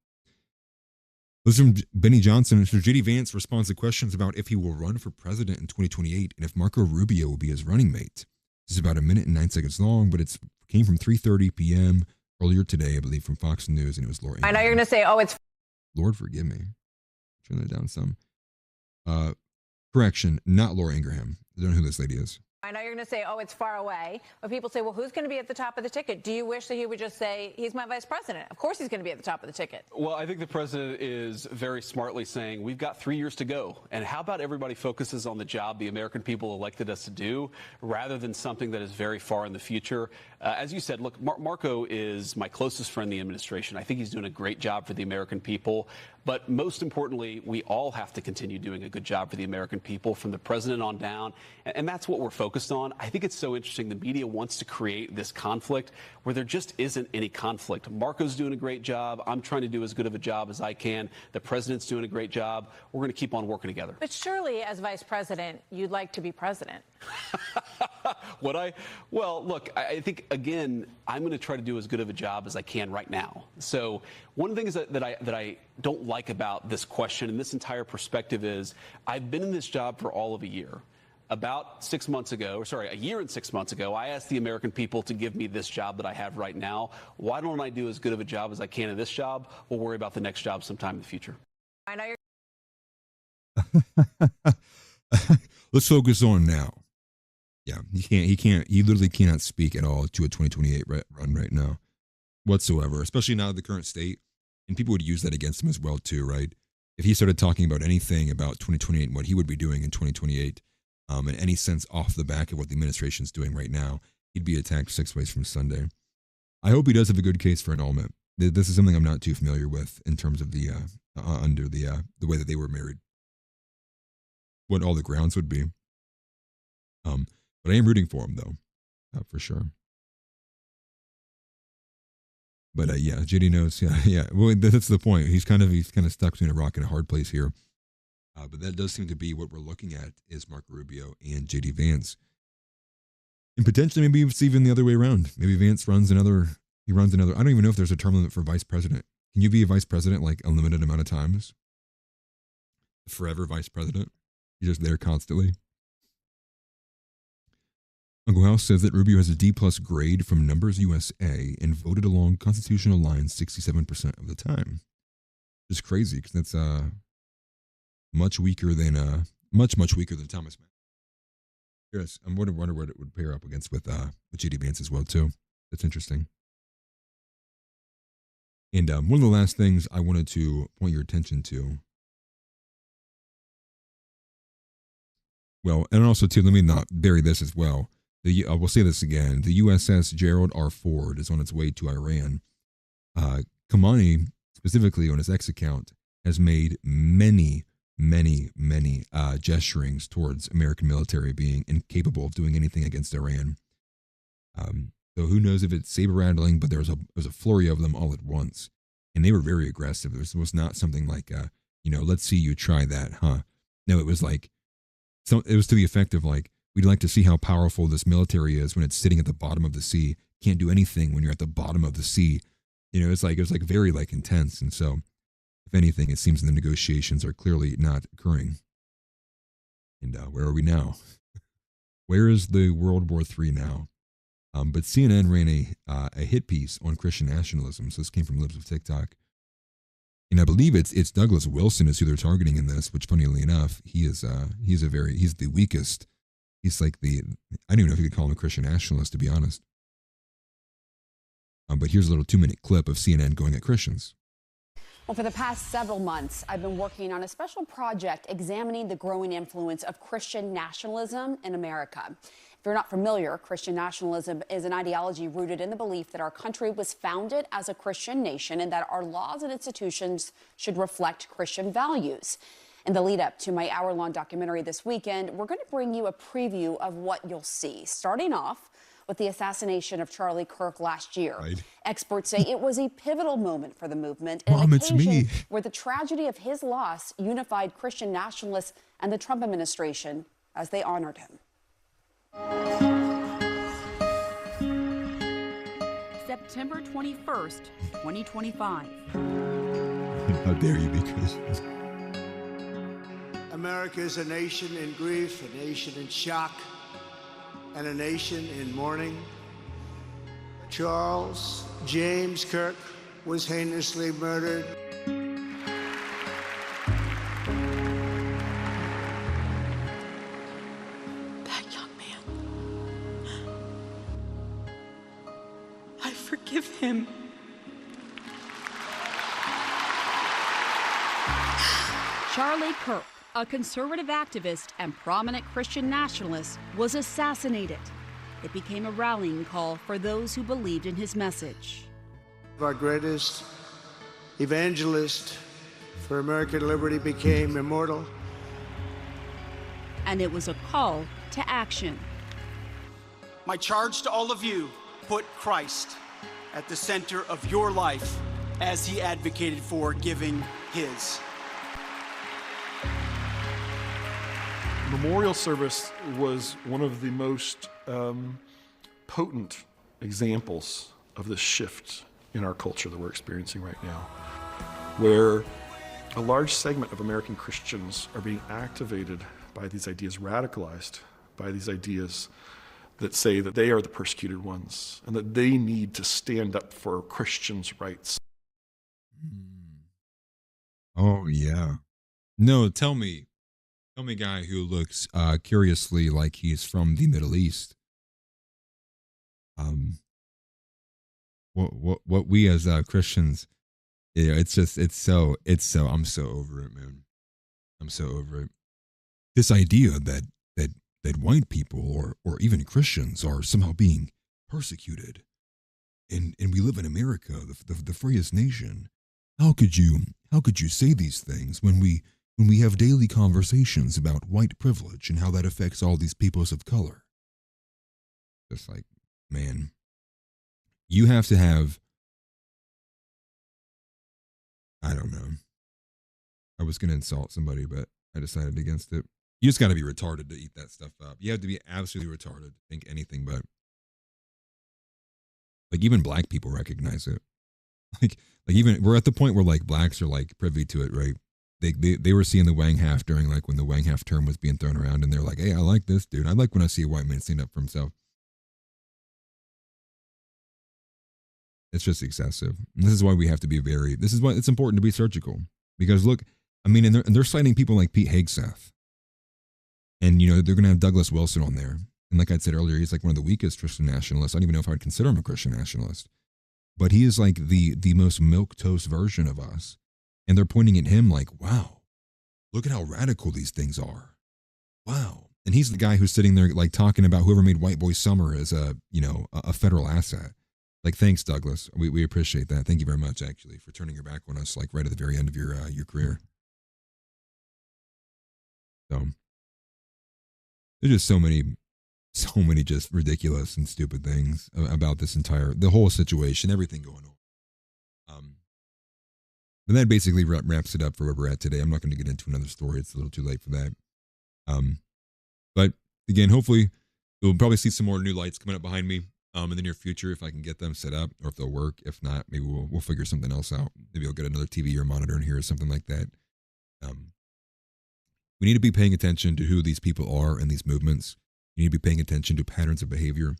Listen from Benny Johnson. So JD Vance responds to questions about if he will run for president in 2028 and if Marco Rubio will be his running mate. This is about 1 minute and 9 seconds long, but it came from 3:30 p.m. earlier today, I believe, from Fox News, and it was Laura. I know you're going to say, oh, it's... Lord, forgive me. Turn that down some. Correction, not Laura Ingraham. I don't know who this lady is. I know you're going to say, oh, it's far away. But people say, well, who's going to be at the top of the ticket? Do you wish that he would just say, he's my vice president? Of course he's going to be at the top of the ticket. Well, I think the president is very smartly saying, we've got 3 years to go. And how about everybody focuses on the job the American people elected us to do, rather than something that is very far in the future? As you said, look, Marco is my closest friend in the administration. I think he's doing a great job for the American people. But most importantly, we all have to continue doing a good job for the American people, from the president on down. And that's what we're focused focused on. I think it's so interesting. The media wants to create this conflict where there just isn't any conflict. Marco's doing a great job. I'm trying to do as good of a job as I can. The president's doing a great job. We're going to keep on working together. But surely, as vice president, you'd like to be president. Would I? Well, look, I think, again, I'm going to try to do as good of a job as I can right now. So one of the things that I don't like about this question and this entire perspective is I've been in this job for all of a year. About 6 months ago, or sorry, a year and 6 months ago, I asked the American people to give me this job that I have right now. Why don't I do as good of a job as I can in this job? We'll worry about the next job sometime in the future. I know you're. Let's focus on now. Yeah, he literally cannot speak at all to a 2028 run right now whatsoever, especially now the current state. And people would use that against him as well too, right? If he started talking about anything about 2028 and what he would be doing in 2028, in any sense off the back of what the administration's doing right now, he'd be attacked 6 ways from Sunday. I hope he does have a good case for annulment. This is something I'm not too familiar with in terms of the under the way that they were married, what all the grounds would be. But I am rooting for him though, for sure. But yeah, JD knows. Yeah. Well, that's the point. He's kind of stuck between a rock and a hard place here. But that does seem to be what we're looking at is Marco Rubio and JD Vance, and potentially maybe it's even the other way around. Maybe Vance runs another. I don't even know if there's a term limit for vice president. Can you be a vice president like a limited amount of times? Forever vice president. You're just there constantly. Uncle House says that Rubio has a D+ grade from Numbers USA and voted along constitutional lines 67% of the time. It's crazy because that's much weaker than much weaker than Thomas Mann. Yes, I'm wondering what it would pair up against with J.D. Vance as well too. That's interesting. And one of the last things I wanted to point your attention to. Well, and also too, let me not bury this as well. We'll say this again. The USS Gerald R. Ford is on its way to Iran. Khamenei, specifically on his X account, has made many gesturings towards American military being incapable of doing anything against Iran. So who knows if it's saber rattling, but there was a flurry of them all at once, and they were very aggressive. This was not something like, let's see you try that, huh? No, it was like, it was to the effect of like, we'd like to see how powerful this military is when it's sitting at the bottom of the sea. Can't do anything when you're at the bottom of the sea. It was very intense. And so, if anything, it seems the negotiations are clearly not occurring. And where are we now? Where is the World War III now? But CNN ran a hit piece on Christian nationalism. So this came from Libs of TikTok. And I believe it's Douglas Wilson is who they're targeting in this, which funnily enough, he's the weakest. He's like I don't even know if you could call him a Christian nationalist, to be honest. But here's a little 2-minute clip of CNN going at Christians. Well, for the past several months, I've been working on a special project examining the growing influence of Christian nationalism in America. If you're not familiar, Christian nationalism is an ideology rooted in the belief that our country was founded as a Christian nation and that our laws and institutions should reflect Christian values. In the lead up to my hour-long documentary this weekend, we're going to bring you a preview of what you'll see, starting off with the assassination of Charlie Kirk last year. Right. Experts say it was a pivotal moment for the movement, and an occasion where the tragedy of his loss unified Christian nationalists and the Trump administration as they honored him. September 21st, 2025. How dare you be Christian? America is a nation in grief, a nation in shock, and a nation in mourning. Charles James Kirk was heinously murdered. That young man, I forgive him. Charlie Kirk, a conservative activist and prominent Christian nationalist, was assassinated. It became a rallying call for those who believed in his message. Our greatest evangelist for American liberty became immortal. And it was a call to action. My charge to all of you, put Christ at the center of your life as he advocated for giving his. Memorial service was one of the most potent examples of this shift in our culture that we're experiencing right now, where a large segment of American Christians are being activated by these ideas, radicalized by these ideas that say that they are the persecuted ones and that they need to stand up for Christians' rights. Oh, yeah. No, tell me, guy who looks curiously like he's from the Middle East. What we as Christians, it's so I'm so over it, man. I'm so over it. This idea that white people or even Christians are somehow being persecuted, and we live in America, the freest nation. How could you say these things when we have daily conversations about white privilege and how that affects all these peoples of color? Just like, man, you have to have, I don't know. I was going to insult somebody, but I decided against it. You just got to be retarded to eat that stuff up. You have to be absolutely retarded to think anything but. Like, even black people recognize it. Like even we're at the point where like blacks are like privy to it, right? They were seeing the Wang half during like when the Wang half term was being thrown around, and they're like, hey, I like this dude. I like when I see a white man stand up for himself. It's just excessive. And this is why we have to be this is why it's important to be surgical. Because look, I mean, and they're citing people like Pete Hegseth. And, you know, they're going to have Douglas Wilson on there. And like I said earlier, he's like one of the weakest Christian nationalists. I don't even know if I would consider him a Christian nationalist. But he is like the most milquetoast version of us. And they're pointing at him like, wow, look at how radical these things are. Wow. And he's the guy who's sitting there like talking about whoever made White Boy Summer as a federal asset. Like, thanks, Douglas. We appreciate that. Thank you very much, actually, for turning your back on us, like right at the very end of your career. So there's just so many just ridiculous and stupid things about the whole situation, everything going on. But that basically wraps it up for where we're at today. I'm not going to get into another story. It's a little too late for that. But again, hopefully we'll probably see some more new lights coming up behind me in the near future if I can get them set up, or if they'll work. If not, maybe we'll figure something else out. Maybe I'll get another TV or monitor in here or something like that. We need to be paying attention to who these people are and these movements. You need to be paying attention to patterns of behavior.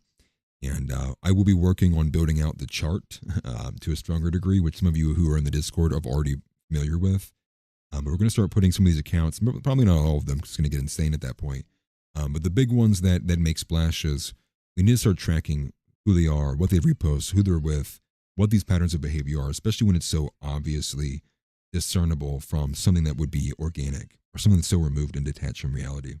And I will be working on building out the chart to a stronger degree, which some of you who are in the Discord are already familiar with. But we're going to start putting some of these accounts, probably not all of them, because it's going to get insane at that point. But the big ones that make splashes, we need to start tracking who they are, what they repost, who they're with, what these patterns of behavior are, especially when it's so obviously discernible from something that would be organic or something that's so removed and detached from reality.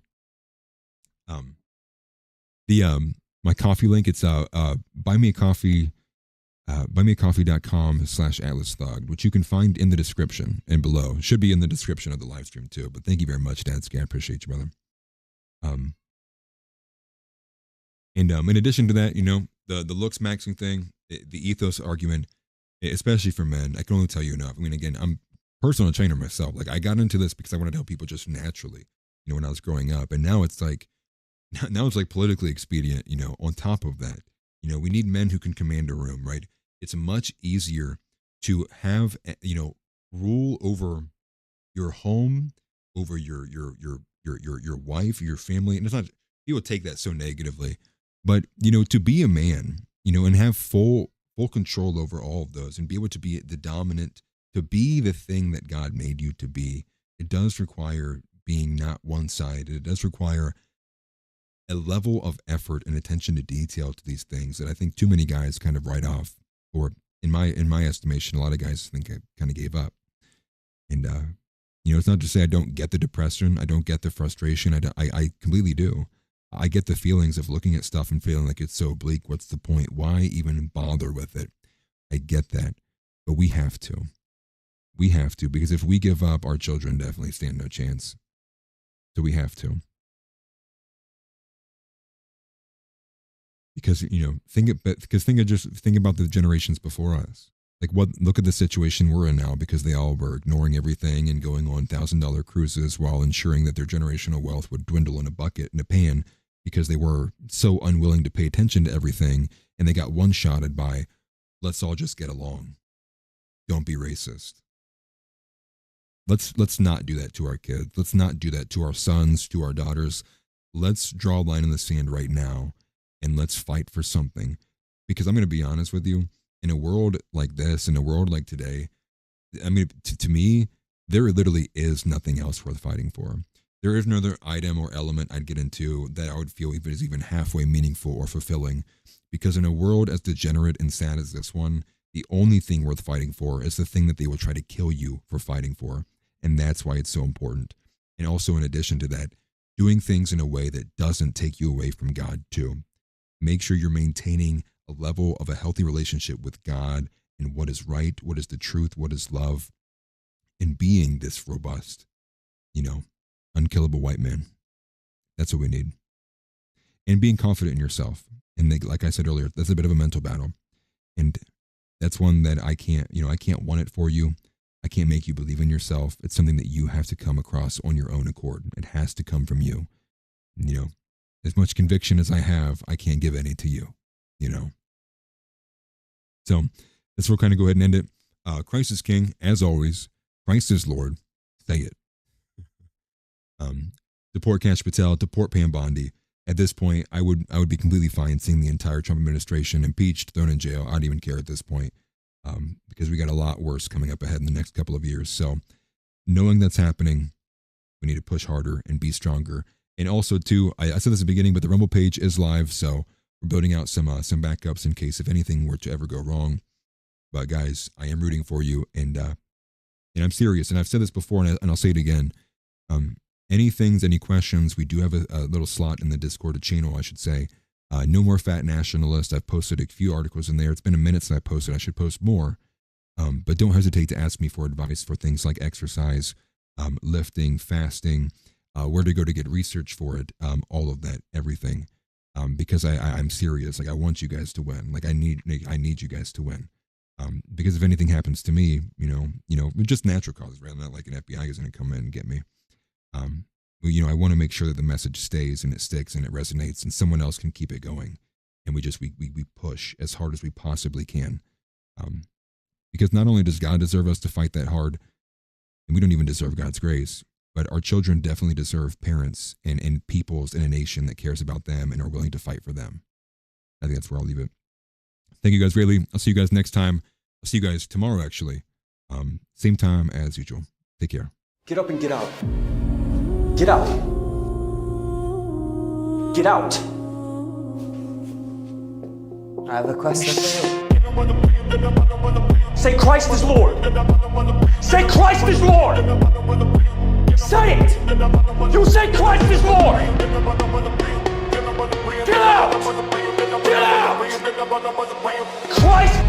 My coffee link, it's buymeacoffee.com/AtlasThug, which you can find in the description and below. Should be in the description of the live stream too. But thank you very much, Dadsky. I appreciate you, brother. In addition to that, you know, the looks maxing thing, the ethos argument, especially for men, I can only tell you enough. I mean, again, I'm a personal trainer myself. Like, I got into this because I wanted to help people just naturally, you know, when I was growing up. And now it's like politically expedient, you know, on top of that. You know, we need men who can command a room, right? It's much easier to have, you know, rule over your home, over your wife, your family. And it's not, people take that so negatively. But, you know, to be a man, you know, and have full control over all of those and be able to be the dominant, to be the thing that God made you to be, it does require being not one-sided. It does require a level of effort and attention to detail to these things that I think too many guys kind of write off, or in my estimation, a lot of guys think I kind of gave up. And, you know, it's not to say I don't get the depression. I don't get the frustration. I completely do. I get the feelings of looking at stuff and feeling like it's so bleak. What's the point? Why even bother with it? I get that. But we have to. We have to, because if we give up, our children definitely stand no chance. So we have to. Because, think about the generations before us. Like look at the situation we're in now, because they all were ignoring everything and going on $1,000 cruises while ensuring that their generational wealth would dwindle in a pan, because they were so unwilling to pay attention to everything, and they got one-shotted by, let's all just get along. Don't be racist. Let's not do that to our kids. Let's not do that to our sons, to our daughters. Let's draw a line in the sand right now, and let's fight for something. Because I'm going to be honest with you, in a world like this, in a world like today, I mean, to me, there literally is nothing else worth fighting for. There is no other item or element I'd get into that I would feel is even halfway meaningful or fulfilling. Because in a world as degenerate and sad as this one, the only thing worth fighting for is the thing that they will try to kill you for fighting for. And that's why it's so important. And also, in addition to that, doing things in a way that doesn't take you away from God too. Make sure you're maintaining a level of a healthy relationship with God and what is right, what is the truth, what is love, and being this robust, unkillable white man. That's what we need. And being confident in yourself. And like I said earlier, that's a bit of a mental battle. And that's one that I can't want it for you. I can't make you believe in yourself. It's something that you have to come across on your own accord. It has to come from you. As much conviction as I have, I can't give any to you. So that's where we'll kind of go ahead and end it. Christ is King, as always. Christ is Lord. Say it. Deport Kash Patel, deport Pam Bondi. At this point, I would be completely fine seeing the entire Trump administration impeached, thrown in jail. I don't even care at this point, because we got a lot worse coming up ahead in the next couple of years. So knowing that's happening, we need to push harder and be stronger. And also, too, I said this at the beginning, but the Rumble page is live, so we're building out some backups in case if anything were to ever go wrong. But guys, I am rooting for you, and I'm serious. And I've said this before, and I'll say it again. Any questions? We do have a little slot in the Discord, a channel, I should say. No more fat nationalist. I've posted a few articles in there. It's been a minute since I posted. I should post more. But don't hesitate to ask me for advice for things like exercise, lifting, fasting, where to go to get research for it, all of that, everything. Because I'm serious. Like, I want you guys to win. Like, I need you guys to win. Because if anything happens to me, just natural causes, right? Not like an FBI is going to come in and get me. I want to make sure that the message stays and it sticks and it resonates and someone else can keep it going. And we push as hard as we possibly can. Because not only does God deserve us to fight that hard, and we don't even deserve God's grace, but our children definitely deserve parents and peoples in a nation that cares about them and are willing to fight for them. I think that's where I'll leave it. Thank you guys greatly. I'll see you guys next time. I'll see you guys tomorrow, actually. Same time as usual. Take care. Get up and get out. Get out. Get out. I have a question for you. Say Christ is Lord. Say Christ is Lord. Say it. You say Christ is Lord. Get out. Get out. Christ